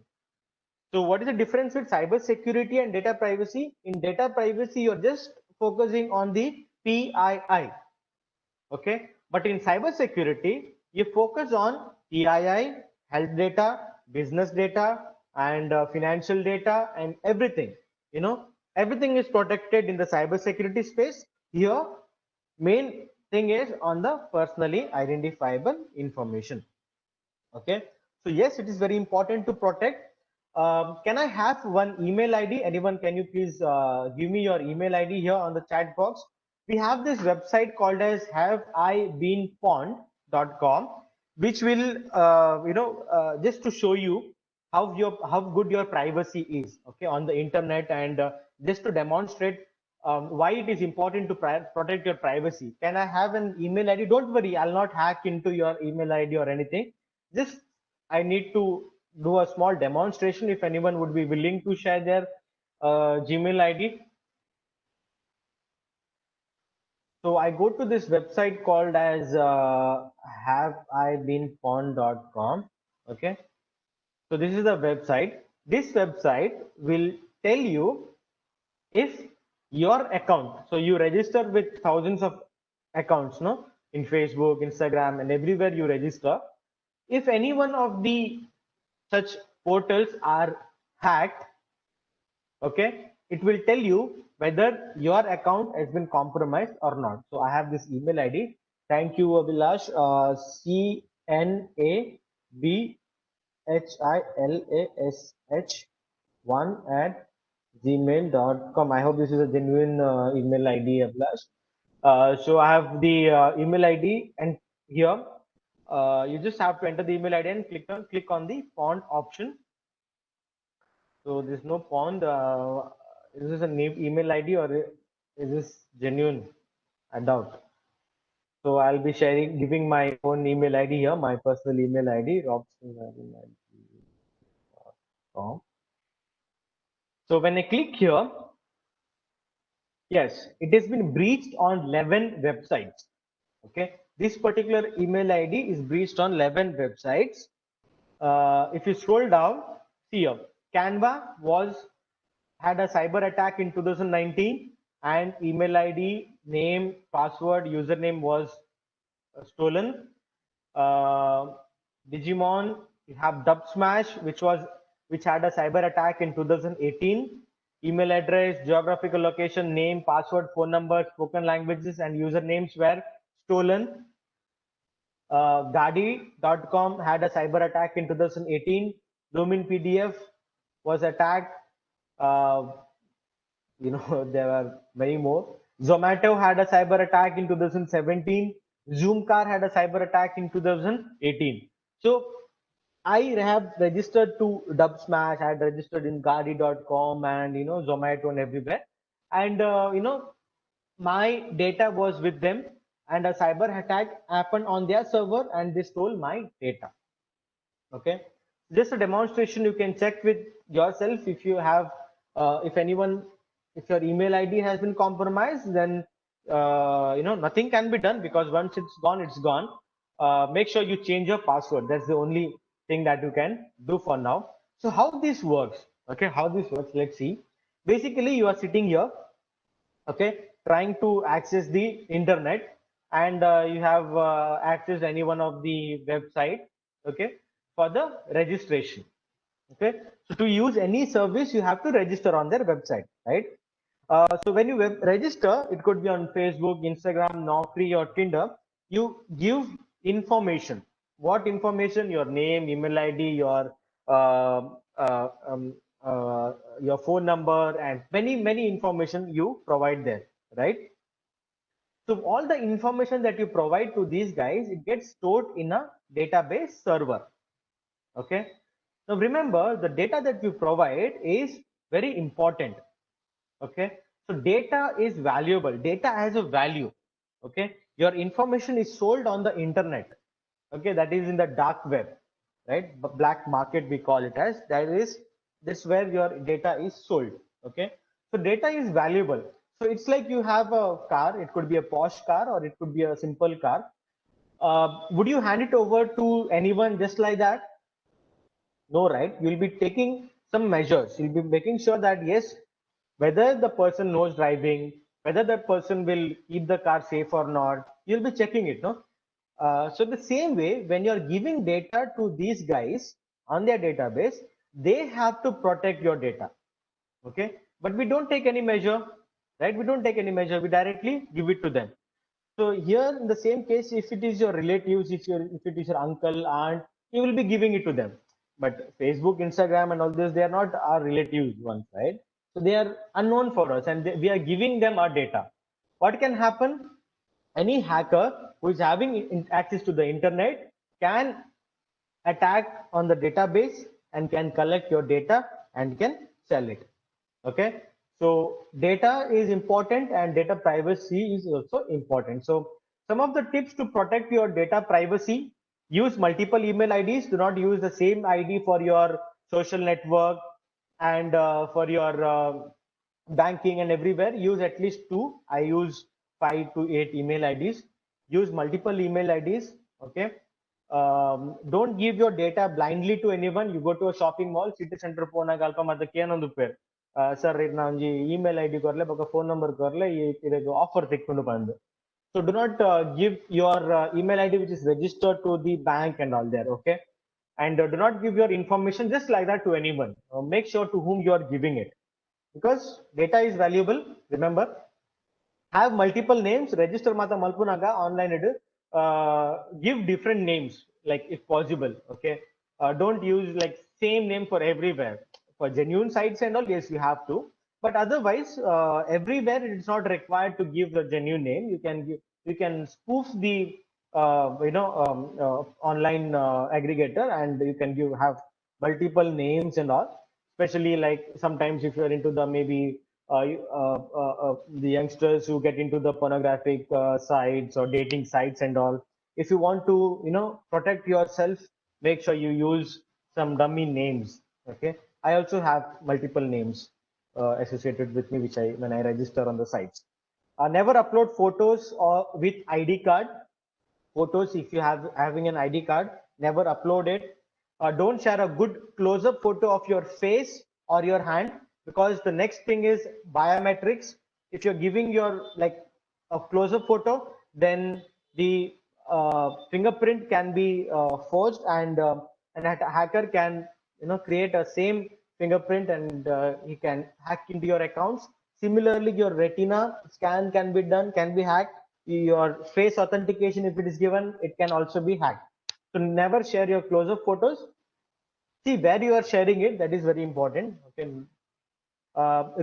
B: So what is the difference with cyber security and data privacy? In data privacy, you're just focusing on the PII. Okay, but in cyber security, you focus on PII, health data, business data, and financial data, and everything. Everything is protected in the cyber security space. Here, main thing is on the personally identifiable information. Okay, so yes, it is very important to protect. Can I have one email ID? Anyone, can you please give me your email ID here on the chat box? We have this website called as haveibeenpwned.com, which will just to show you how good your privacy is, okay, on the internet, and just to demonstrate why it is important to protect your privacy. Can I have an email ID? Don't worry, I'll not hack into your email ID or anything. Just I need to do a small demonstration. If anyone would be willing to share their Gmail ID. So I go to this website called as haveibeenpawned.com. Okay. So this is the website. This website will tell you if your account, so you register with thousands of accounts, no, in Facebook, Instagram, and everywhere you register. If any one of the such portals are hacked, okay, it will tell you whether your account has been compromised or not. So I have this email ID. Thank you, Abhilash. CNABHILASH1 at gmail.com. I hope this is a genuine email ID, Abhilash. So I have the email ID, and here you just have to enter the email ID and click on the font option. So there's no font. Is this a email ID or is this genuine? I doubt. So I'll be giving my own email ID here, my personal email ID, robson@gmail.com. So when I click here, yes, it has been breached on 11 websites. Okay, this particular email ID is breached on 11 websites. If you scroll down, see here, Canva had a cyber attack in 2019, and email ID, name, password, username was stolen. Digimon, you have Dubsmash, which had a cyber attack in 2018. Email address, geographical location, name, password, phone number, spoken languages, and usernames were stolen. Gadi.com had a cyber attack in 2018. Lumin PDF was attacked. There were many more. Zomato had a cyber attack in 2017. Zoomcar had a cyber attack in 2018. So I have registered to Dubsmash. I had registered in Gadi.com and Zomato and everywhere. And my data was with them, and a cyber attack happened on their server, and they stole my data. Okay, just a demonstration. You can check with yourself if you have, if your email ID has been compromised, then nothing can be done, because once it's gone, it's gone. Make sure you change your password. That's the only thing that you can do for now. So how this works? Okay, how this works? Let's see. Basically, you are sitting here, okay, trying to access the internet, and you have accessed any one of the website, okay, for the registration. Okay, so to use any service, you have to register on their website, right? So when you register, it could be on Facebook, Instagram, Naukri, or Tinder. You give information. What information? Your name, email ID, uh, uh, um, your phone number, and many information you provide there, right? So all the information that you provide to these guys, it gets stored in a database server. Okay. Now remember, the data that you provide is very important. Okay, so data is valuable. Data has a value. Okay, your information is sold on the internet. Okay, that is in the dark web, right? Black market, we call it as. That is this where your data is sold. Okay, so data is valuable. So it's like you have a car. It could be a posh car or it could be a simple car. Would you hand it over to anyone just like that? No, right? You'll be taking some measures. You'll be making sure that yes, whether the person knows driving, whether that person will keep the car safe or not, you'll be checking it, no? So the same way, when you're giving data to these guys on their database, they have to protect your data. Okay, but we don't take any measure, right? We don't take any measure. We directly give it to them. So here, in the same case, if it is your relatives, if it is your uncle, aunt, you will be giving it to them. But Facebook, Instagram, and all this, they are not our relatives ones, right? So they are unknown for us, and we are giving them our data. What can happen? Any hacker who is having access to the internet can attack on the database and can collect your data and can sell it. Okay, so data is important and data privacy is also important. So some of the tips to protect your data privacy: use multiple email IDs. Do not use the same ID for your social network and for your banking and everywhere. Use at least two. I use 5 to 8 email IDs. Use multiple email IDs. Okay, don't give your data blindly to anyone. You go to a shopping mall, city center pona galpa madake anondu per sir nanji email ID korle baka phone number korle idu offer tekkundu bandu. So do not give your email ID which is registered to the bank and all there. Okay, and do not give your information just like that to anyone. Make sure to whom you are giving it, because data is valuable. Remember, have multiple names, register mata malpunaga online edu. give different names, like if possible. Okay, don't use like same name for everywhere. For genuine sites and all, yes, you have to. But otherwise, everywhere it's not required to give the genuine name. You can spoof the online aggregator, and you can have multiple names and all. Especially like sometimes if you're into the maybe the youngsters who get into the pornographic sites or dating sites and all. If you want to protect yourself, make sure you use some dummy names. Okay, I also have multiple names associated with me, which I when I register on the sites. Never upload photos or with ID card. Photos, if you have having an ID card, never upload it. Don't share a good close-up photo of your face or your hand, because the next thing is biometrics. If you're giving your like a close-up photo, then the fingerprint can be forged, and a hacker can create a same fingerprint, and he can hack into your accounts. Similarly, your retina scan can be hacked. Your face authentication, if it is given, it can also be hacked. So never share your close-up photos. See where you are sharing it. That is very important. Okay.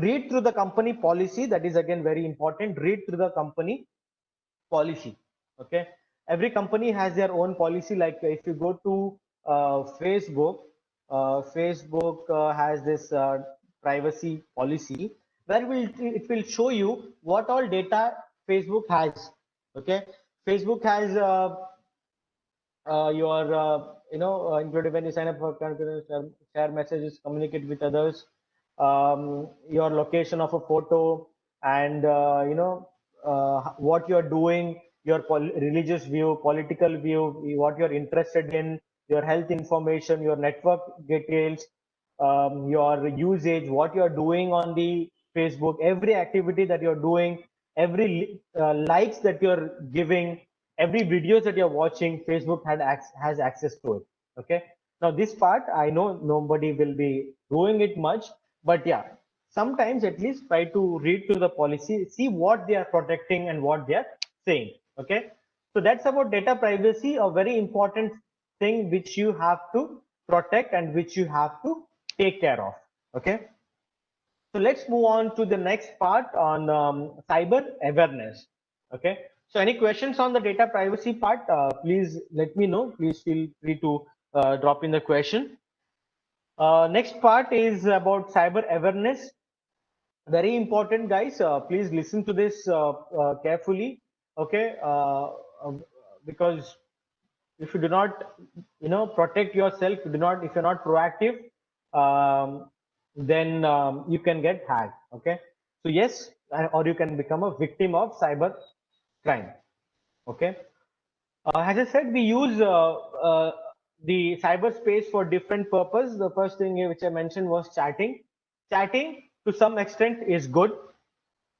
B: Read through the company policy. That is again very important. Read through the company policy. Okay. Every company has their own policy. Like if you go to Facebook, Facebook has this privacy policy where it will show you what all data Facebook has. Okay. Facebook has your including when you sign up for share messages, communicate with others, your location of a photo, and what you're doing, your religious view, political view, what you're interested in, your health information, your network details, your usage, what you're doing on the Facebook, every activity that you're doing, every likes that you're giving, every videos that you're watching, Facebook has access to it. Okay. Now this part, I know nobody will be doing it much, but yeah, sometimes at least try to read through the policy, see what they are protecting and what they are saying. Okay. So that's about data privacy, a very important thing which you have to protect and which you have to take care of. Okay. So let's move on to the next part on cyber awareness. Okay. So any questions on the data privacy part, please let me know. Please feel free to drop in the question. Next part is about cyber awareness. Very important, guys. Please listen to this carefully. Okay. Because if you do not protect yourself, if you're not proactive, um, then you can get hacked. Okay. So yes, or you can become a victim of cyber crime. Okay. As I said, we use the cyberspace for different purpose. The first thing which I mentioned was chatting. Chatting to some extent is good.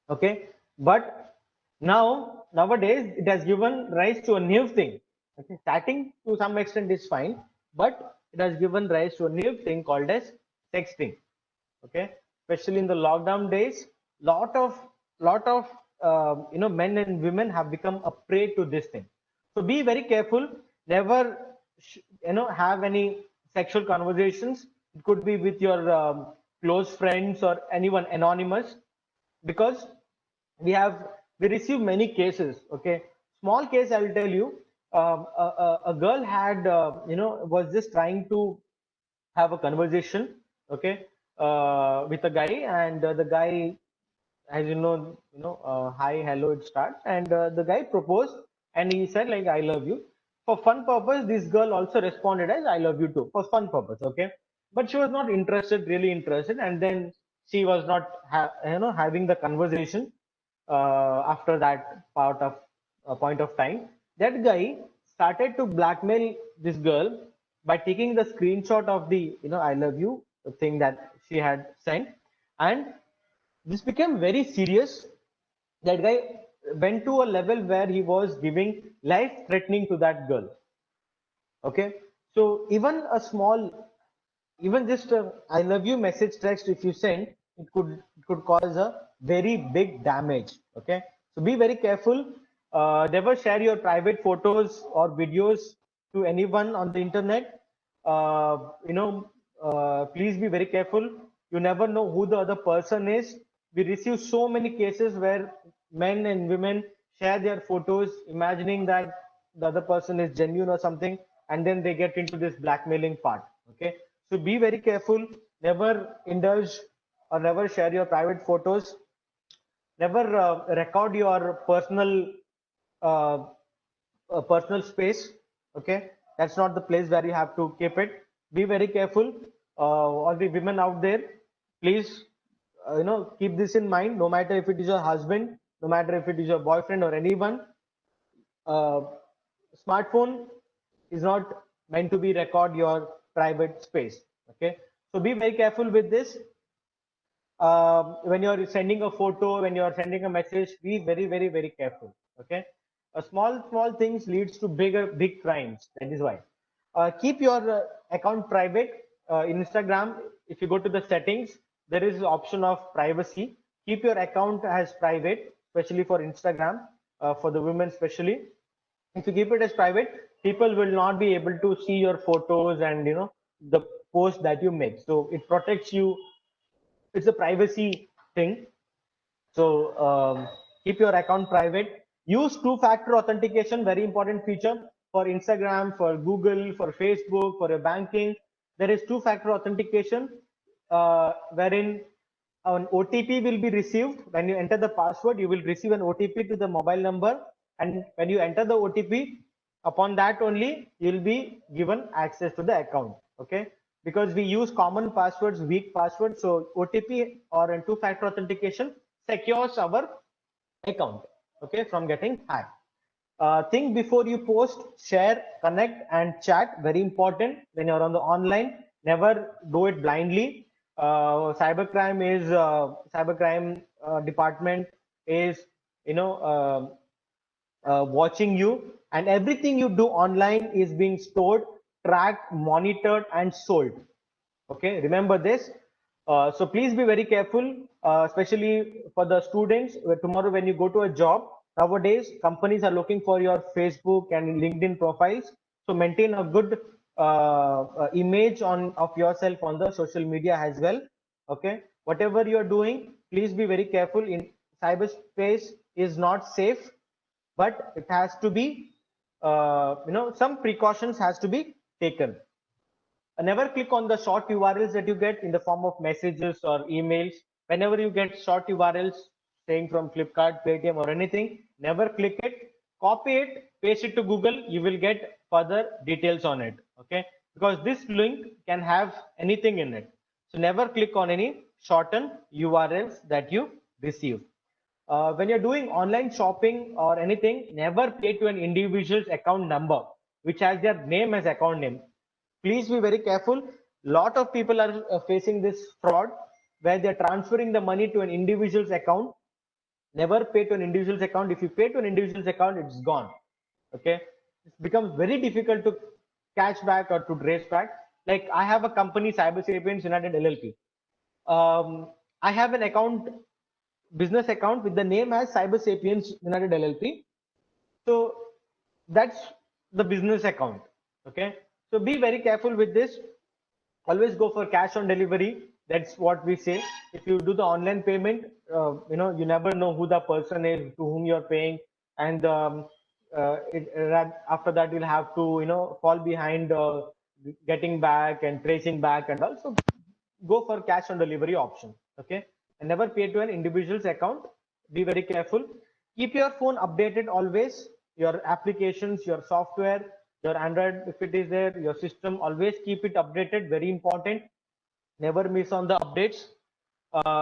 B: Okay. But nowadays it has given rise to a new thing. Okay. Chatting to some extent is fine, but it has given rise to a new thing called as sexting. Okay. Especially in the lockdown days, lot of men and women have become a prey to this thing. So be very careful. Never have any sexual conversations. It could be with your close friends or anyone anonymous, because we receive many cases. Okay. Small case, I will tell you. A girl had was just trying to have a conversation, okay, with a guy, and the guy, as hi, hello, it starts, and the guy proposed, and he said like, I love you. For fun purpose, this girl also responded as, I love you too, for fun purpose. Okay. But she was not interested, really interested, and then she was not having the conversation. After that point of time, that guy started to blackmail this girl by taking the screenshot of the I love you thing that she had sent, and this became very serious. That guy went to a level where he was giving life threatening to that girl. Okay. So even just a I love you message text, if you send, it could cause a very big damage. Okay. So be very careful. Never share your private photos or videos to anyone on the internet. Please be very careful. You never know who the other person is. We receive so many cases where men and women share their photos, imagining that the other person is genuine or something, and then they get into this blackmailing part. Okay, so be very careful. Never indulge or never share your private photos. Never record your uh, personal space. Okay, that's not the place where you have to keep it. Be very careful. All the women out there, please, keep this in mind. No matter if it is your husband, no matter if it is your boyfriend or anyone, uh, smartphone is not meant to be record your private space. Okay, so be very careful with this. When you're sending a photo, when you're sending a message, be very, very, very careful. Okay, small things leads to big crimes. That is why. Keep your account private. In Instagram, if you go to the settings, there is the option of privacy. Keep your account as private, especially for Instagram, for the women especially. If you keep it as private, people will not be able to see your photos and the post that you make. So it protects you. It's a privacy thing. So keep your account private. Use two-factor authentication, very important feature for Instagram, for Google, for Facebook, for your banking. There is two-factor authentication wherein an OTP will be received. When you enter the password, you will receive an OTP to the mobile number. And when you enter the OTP, upon that only, you'll be given access to the account. Okay, because we use common passwords, weak passwords. So OTP or a two-factor authentication secures our account, okay, from getting hacked. Think before you post, share, connect, and chat. Very important when you're on the online. Never do it blindly. Cybercrime department is you know watching you, and everything you do online is being stored, tracked, monitored, and sold. Okay, remember this. So please be very careful, especially for the students. Tomorrow when you go to a job, nowadays companies are looking for your Facebook and LinkedIn profiles. So maintain a good image of yourself on the social media as well. Okay, whatever you're doing, please be very careful. In cyberspace is not safe, but it has to be, some precautions has to be taken. Never click on the short URLs that you get in the form of messages or emails. Whenever you get short URLs saying from Flipkart, Paytm, or anything, never click it. Copy it, paste it to Google. You will get further details on it. Okay, because this link can have anything in it. So never click on any shortened URLs that you receive. When you're doing online shopping or anything, never pay to an individual's account number which has their name as account name. Please be very careful. Lot of people are facing this fraud where they're transferring the money to an individual's account. Never pay to an individual's account. If you pay to an individual's account, it's gone. Okay, it becomes very difficult to catch back or to trace back. Like I have a company, Cyber Sapiens United LLP. I have an account, business account with the name as Cyber Sapiens United LLP. So that's the business account. Okay, so be very careful with this. Always go for cash on delivery. That's what we say. If you do the online payment, you never know who the person is to whom you're paying, and after that you'll have to fall behind getting back and tracing back, and also go for cash on delivery option. Okay, and never pay to an individual's account. Be very careful. Keep your phone updated always. Your applications, your software, your Android, if it is there, your system, always keep it updated. Very important. Never miss on the updates.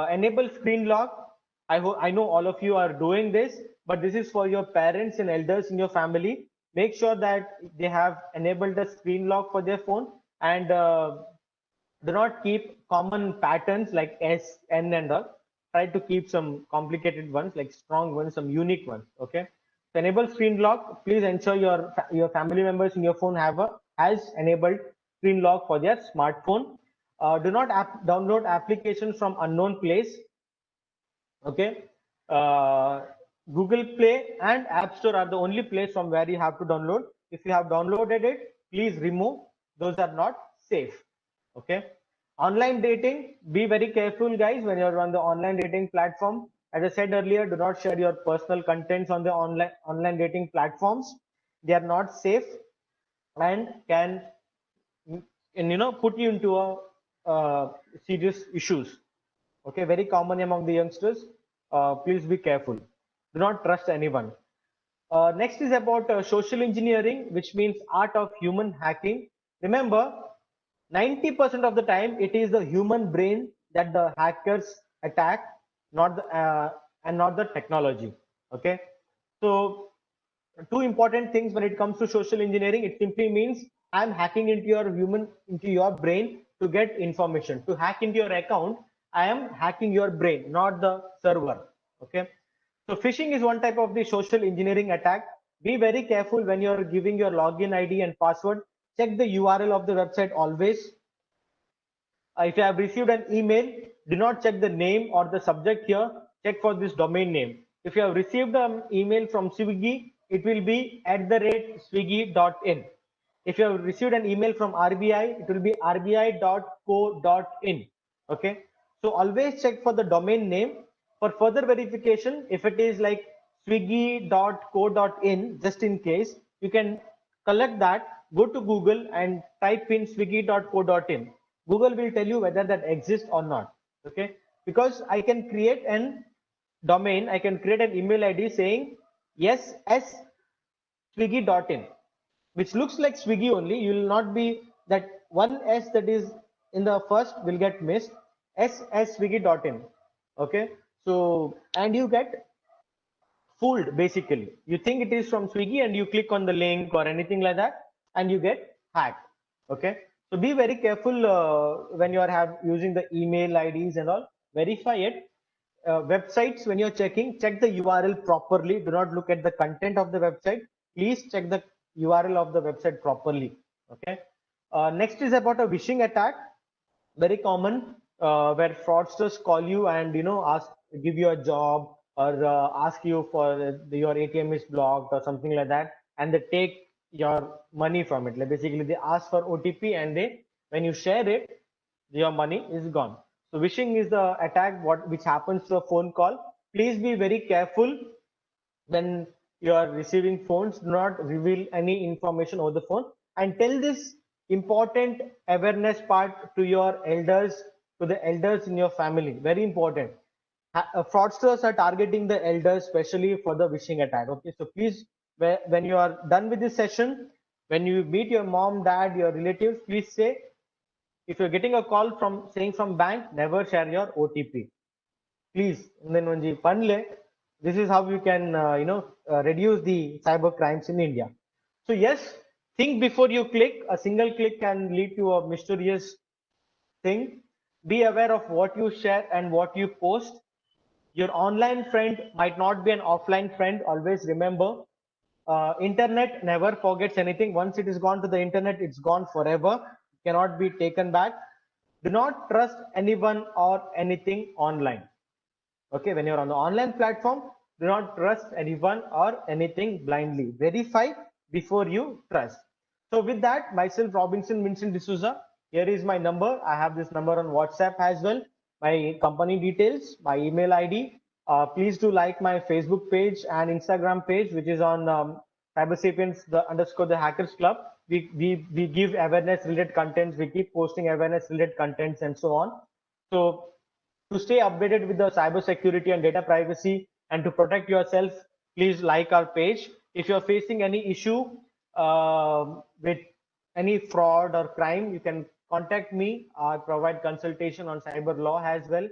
B: Enable screen lock. I know all of you are doing this, but this is for your parents and elders in your family. Make sure that they have enabled the screen lock for their phone, and do not keep common patterns like S, N, and all. Try to keep some complicated ones, like strong ones, some unique ones. Okay. To enable screen lock, please ensure your family members in your phone has enabled screen lock for their smartphone. Do not download applications from unknown place. Okay. Google Play and App Store are the only place from where you have to download. If you have downloaded it, please remove. Those are not safe. Okay. Online dating, be very careful, guys, when you're on the online dating platform. As I said earlier, do not share your personal contents on the online dating platforms. They are not safe and can put you into a serious issues. Okay, very common among the youngsters. Please be careful. Do not trust anyone. Next is about social engineering, which means art of human hacking. Remember, 90% of the time it is the human brain that the hackers attack, not the and not the technology. Okay, so two important things when it comes to social engineering. It simply means I'm hacking into your brain to get information. To hack into your account, I am hacking your brain, not the server. Okay, so phishing is one type of the social engineering attack. Be very careful when you're giving your login ID and password. Check the URL of the website always. If you have received an email, do not check the name or the subject here. Check for this domain name. If you have received an email from Swiggy, it will be @swiggy.in. If you have received an email from RBI, it will be rbi.co.in. Okay. So always check for the domain name. For further verification, if it is like swiggy.co.in, just in case, you can collect that, go to Google and type in swiggy.co.in. Google will tell you whether that exists or not. Okay, because I can create an domain, I can create an email ID saying yes s swiggy.in, which looks like Swiggy only. You will not be that one S that is in the first will get missed. S swiggy.in. Okay, so and you get fooled basically. You think it is from Swiggy and you click on the link or anything like that and you get hacked. Okay, so be very careful when you are using the email IDs and all. Verify it. Websites, when you're checking, check the URL properly. Do not look at the content of the website. Please check the URL of the website properly. Okay. Next is about a phishing attack. Very common, where fraudsters call you and ask, give you a job or ask you for your ATM is blocked or something like that, and they take your money from it. Like basically, they ask for OTP and when you share it, your money is gone. So phishing is the attack which happens to a phone call. Please be very careful when you are receiving phones. Do not reveal any information over the phone, and tell this important awareness part to your elders, to the elders in your family. Very important. Fraudsters are targeting the elders especially for the phishing attack. Okay, so please, when you are done with this session, when you meet your mom, dad, your relatives, please say, if you're getting a call from saying from bank, never share your OTP, please. And then only panle, this is how you can reduce the cyber crimes in India. So yes, think before you click. A single click can lead to a mysterious thing. Be aware of what you share and what you post. Your online friend might not be an offline friend. Always remember, internet never forgets anything. Once it is gone to the internet, it's gone forever, cannot be taken back. Do not trust anyone or anything online. Okay, when you're on the online platform, do not trust anyone or anything blindly. Verify before you trust. So with that, myself, Robinson Vincent D'Souza, here is my number. I have this number on WhatsApp as well. My company details, my email ID. Please do like my Facebook page and Instagram page, which is on Cybersapiens the Hackers Club. We give awareness related contents. We keep posting awareness related contents and so on. So to stay updated with the cyber security and data privacy and to protect yourself, please like our page. If you're facing any issue with any fraud or crime, you can contact me. I provide consultation on cyber law as well.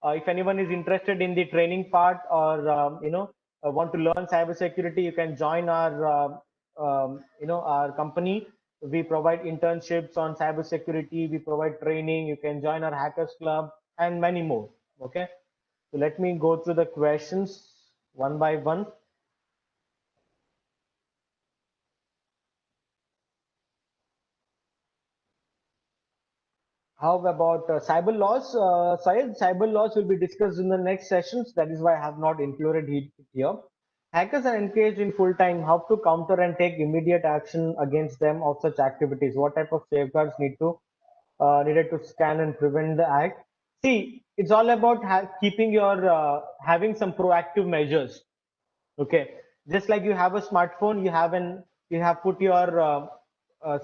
B: If anyone is interested in the training part or want to learn cyber security, you can join our company. We provide internships on cyber security. We provide training. You can join our Hackers Club and many more. Okay, so let me go through the questions one by one. How about cyber laws? Syed, cyber laws will be discussed in the next sessions. That is why I have not included it here. Hackers are engaged in full time. How to counter and take immediate action against them of such activities? What type of safeguards needed to scan and prevent the act? See, it's all about keeping your having some proactive measures. Okay, just like you have a smartphone, you have put your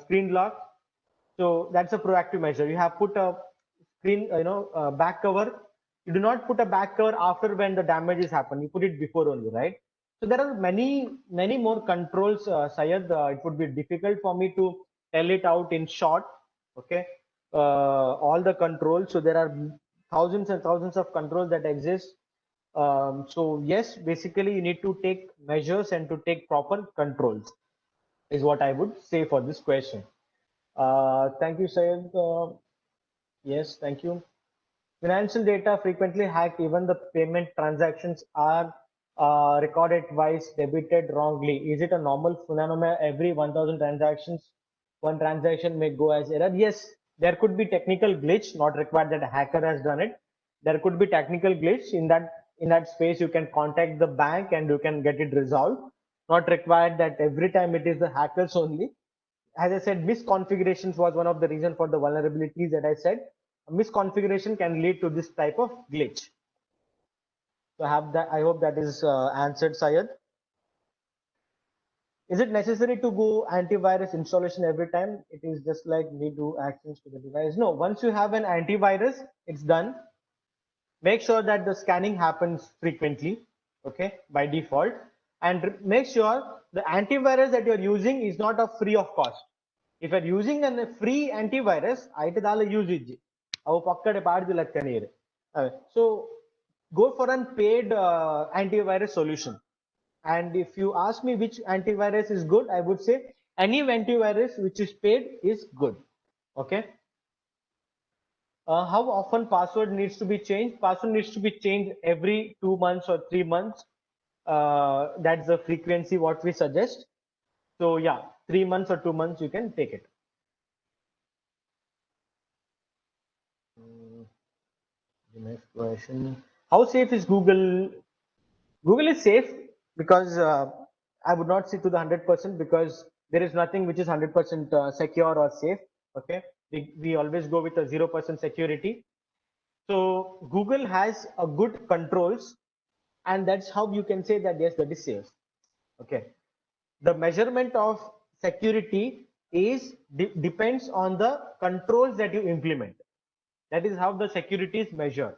B: screen lock. So that's a proactive measure. You have put a screen, back cover. You do not put a back cover after when the damage is happened. You put it before only, right? So there are many more controls, Syed. It would be difficult for me to tell it out in short. Okay, all the controls. So there are thousands and thousands of controls that exist. So yes, basically you need to take measures and to take proper controls is what I would say for this question. Thank you, Syed. Yes, thank you. Financial data frequently hacked. Even the payment transactions are recorded twice, debited wrongly. Is it a normal phenomenon? Every 1,000 transactions, one transaction may go as error. Yes, there could be technical glitch. Not required that a hacker has done it. There could be technical glitch in that space. You can contact the bank and you can get it resolved. Not required that every time it is the hackers only. As I said, misconfigurations was one of the reasons for the vulnerabilities that I said. A misconfiguration can lead to this type of glitch. So I hope that is answered, Syed. Is it necessary to go antivirus installation every time? It is just like me do actions to the device. No, once you have an antivirus, it's done. Make sure that the scanning happens frequently, okay, by default, and make sure the antivirus that you're using is not a free of cost. If you're using a free antivirus, ಐಟು ದಾಲ use ಇಜ್ಜಿ ಅವು ಪಕ್ಕಡೆ ಪಾಡ್ದಿಲ್ಲ ಕಣೀರು. So go for a paid antivirus solution. And if you ask me which antivirus is good, I would say any antivirus which is paid is good. Okay. How often password needs to be changed? Password needs to be changed every 2 months or 3 months. That's the frequency what we suggest. So yeah, 3 months or 2 months you can take it. The next question: how safe is Google? Google is safe because I would not say to the 100% because there is nothing which is 100% secure or safe. Okay, we always go with a 0% security. So Google has a good controls, and that's how you can say that yes, that is safe. Okay, the measurement of security is depends on the controls that you implement. That is how the security is measured.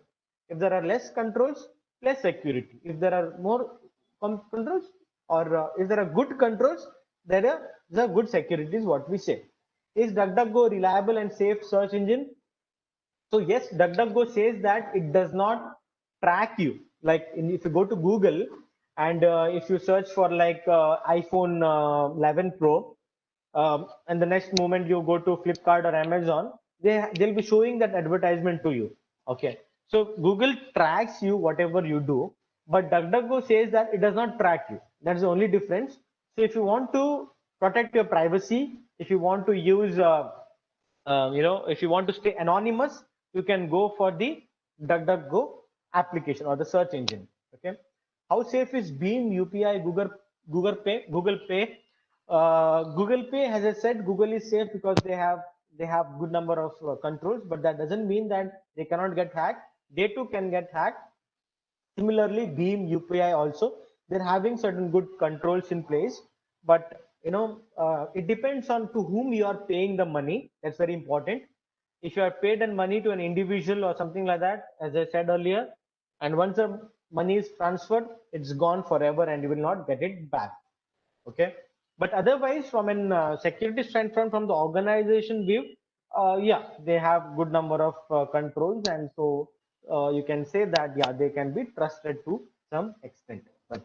B: If there are less controls, less security. If there are more controls, or if there are good controls, there are the good security is what we say. Is DuckDuckGo reliable and safe search engine? So yes, DuckDuckGo says that it does not track you. Like if you go to Google and if you search for like iPhone 11 Pro, and the next moment you go to Flipkart or Amazon, they'll be showing that advertisement to you. Okay, so Google tracks you whatever you do, but DuckDuckGo says that it does not track you. That's the only difference. So if you want to protect your privacy, if you want to use if you want to stay anonymous, you can go for the DuckDuckGo application or the search engine. Okay, how safe is Beam, UPI, Google Pay? Google Pay, as I said, Google is safe because they have good number of controls, but that doesn't mean that they cannot get hacked. They too can get hacked. Similarly, Beam, UPI also, they're having certain good controls in place, but it depends on to whom you are paying the money. That's very important. If you are paid in money to an individual or something like that, as I said earlier, and once the money is transferred, it's gone forever and you will not get it back. Okay, but otherwise from an security standpoint, from the organization view, yeah, they have good number of controls, and so you can say that yeah, they can be trusted to some extent, but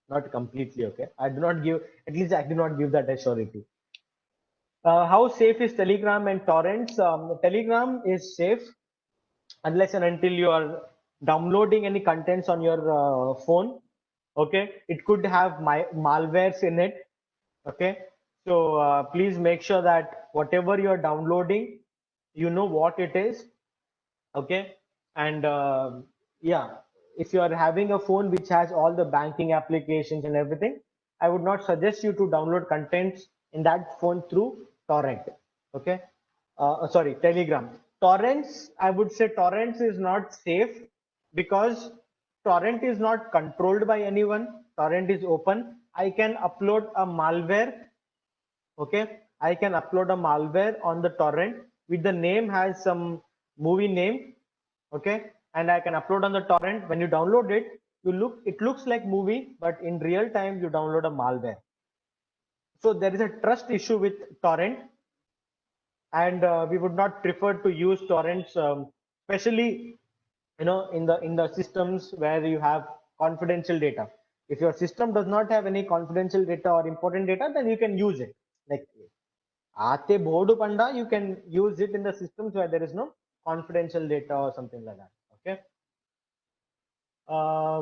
B: not completely. Okay, I do not give, at least I do not give that assurity. How safe is Telegram and torrents? Telegram is safe unless and until you are downloading any contents on your phone. Okay, it could have malwares in it. Okay, so please make sure that whatever you're downloading, you know what it is. Okay, and yeah, if you are having a phone which has all the banking applications and everything, I would not suggest you to download contents in that phone through torrent. Okay, sorry, Telegram. Torrents, I would say torrents is not safe because torrent is not controlled by anyone. Torrent is open. I can upload a malware. Okay, I can upload a malware on the torrent with the name has some movie name. Okay, and I can upload on the torrent. When you download it, it looks like movie, but in real time you download a malware. So there is a trust issue with torrent, and we would not prefer to use torrents, especially in the systems where you have confidential data. If your system does not have any confidential data or important data, then you can use it. Like Ate Bodu Panda, you can use it in the systems where there is no confidential data or something like that. Okay.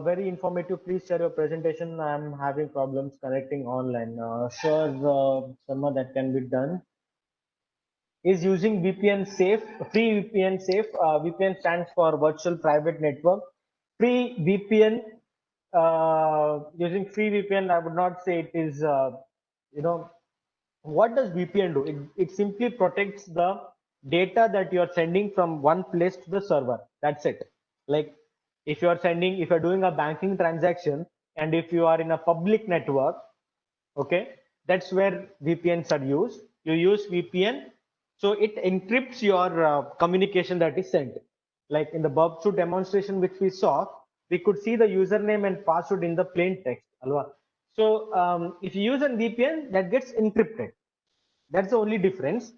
B: Very informative. Please share your presentation. I'm having problems connecting online. Sure, Sharma, that can be done. Is using VPN safe? Free VPN safe? VPN stands for Virtual Private Network. Free VPN, using free VPN, I would not say it is, what does VPN do? It simply protects the data that you're sending from one place to the server. That's it. Like if you're doing a banking transaction and if you are in a public network, okay, that's where VPNs are used. You use VPN, so it encrypts your communication that is sent. Like in the Burp2 demonstration which we saw, we could see the username and password in the plain text. Alwa. So if you use a VPN, that gets encrypted. That's the only difference.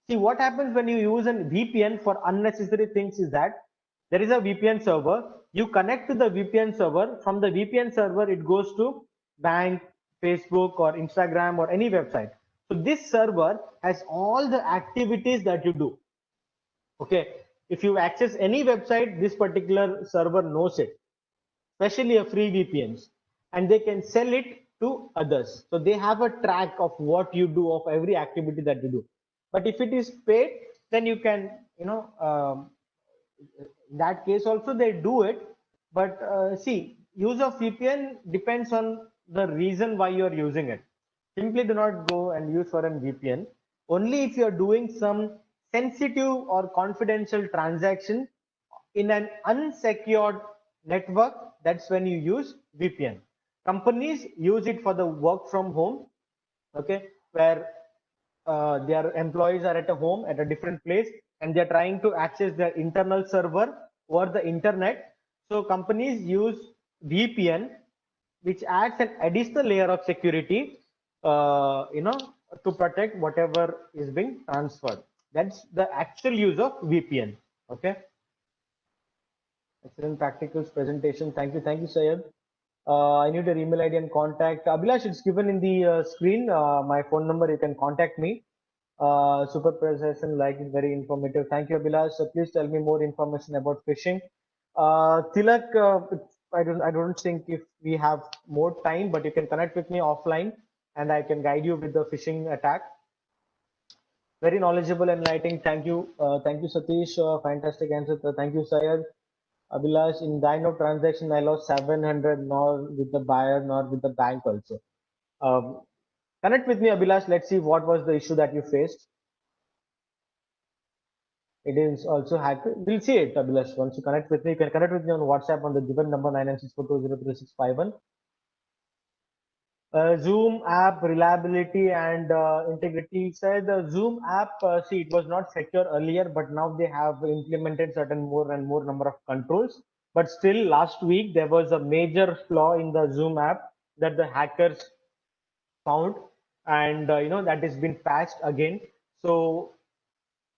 B: See what happens when you use a VPN for unnecessary things is that there is a VPN server. You connect to the VPN server. From the VPN server, it goes to bank, Facebook, or Instagram, or any website. So this server has all the activities that you do. Okay. If you access any website, this particular server knows it, especially a free VPNs, and they can sell it to others. So they have a track of what you do, of every activity that you do. But if it is paid, then you can, in that case also they do it. But see, use of VPN depends on the reason why you're using it. Simply do not go and use for a VPN. Only if you're doing some sensitive or confidential transaction in an unsecured network, that's when you use VPN. Companies use it for the work from home, okay, where their employees are at a home at a different place and they're trying to access their internal server over the internet. So companies use VPN, which adds an additional layer of security, to protect whatever is being transferred. That's the actual use of VPN. Okay. Excellent practicals presentation. Thank you, Sayed. I need your email ID and contact. Abhilash, it's given in the screen. My phone number, you can contact me. Super presentation, like it, very informative. Thank you, Abhilash. So please tell me more information about phishing. Tilak, I don't think if we have more time, but you can connect with me offline and I can guide you with the phishing attack. Very knowledgeable and enlightening. Thank you, Satish. Fantastic answer. Thank you, Sayed. Abhilash, in Dino transaction, I lost 700, nor with the buyer, nor with the bank also. Connect with me, Abhilash. Let's see what was the issue that you faced. It is also hacked. We'll see it, Abhilash. Once you connect with me, you can connect with me on WhatsApp on the given number 9964203651. Zoom app reliability and integrity. Said the Zoom app, see, it was not secure earlier, but now they have implemented certain more and more number of controls. But still, last week there was a major flaw in the Zoom app that the hackers found, and that has been patched again. So,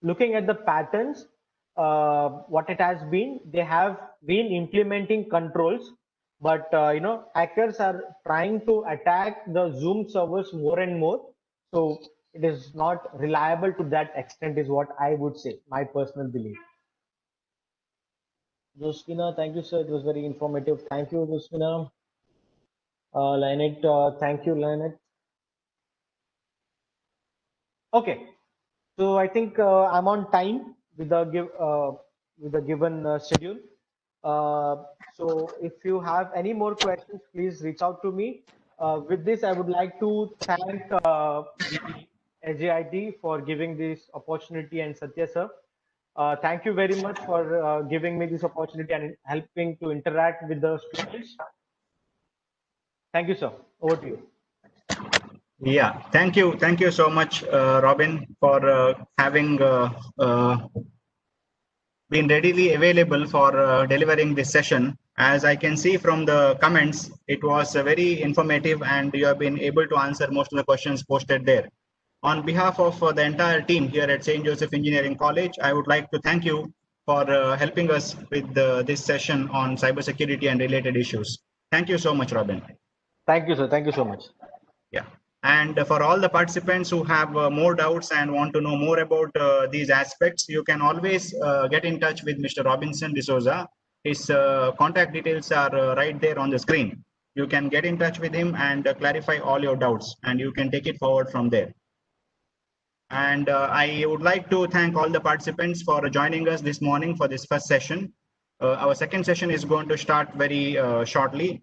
B: looking at the patterns, what it has been, they have been implementing controls, but hackers are trying to attack the Zoom servers more and more. So it is not reliable to that extent, is what I would say, my personal belief. Joskina, thank you, sir. It was very informative. Thank you, Joskina. Lynette, thank you, Lynette. Okay, so I think I'm on time with the given schedule. So if you have any more questions, please reach out to me. With this, I would like to thank the SJIT for giving this opportunity, and Satya sir. Thank you very much for giving me this opportunity and helping to interact with the students. Thank you, sir. Over to you.
A: Yeah, thank you so much, Robin, for having been readily available for delivering this session. As I can see from the comments, it was very informative and you have been able to answer most of the questions posted there. On behalf of the entire team here at St. Joseph Engineering College, I would like to thank you for helping us with this session on cybersecurity and related issues. Thank you so much, Robin.
B: Thank you, sir. Thank you so much.
A: Yeah. And for all the participants who have more doubts and want to know more about these aspects, you can always get in touch with Mr. Robinson D'Souza. His contact details are right there on the screen. You can get in touch with him and clarify all your doubts, and you can take it forward from there. And I would like to thank all the participants for joining us this morning for this first session. Our second session is going to start very shortly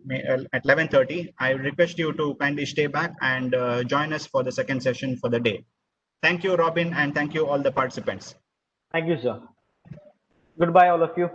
A: at 11:30. I request you to kindly stay back and join us for the second session for the day. Thank you, Robin, and thank you all the participants.
B: Thank you, sir. Goodbye, all of you.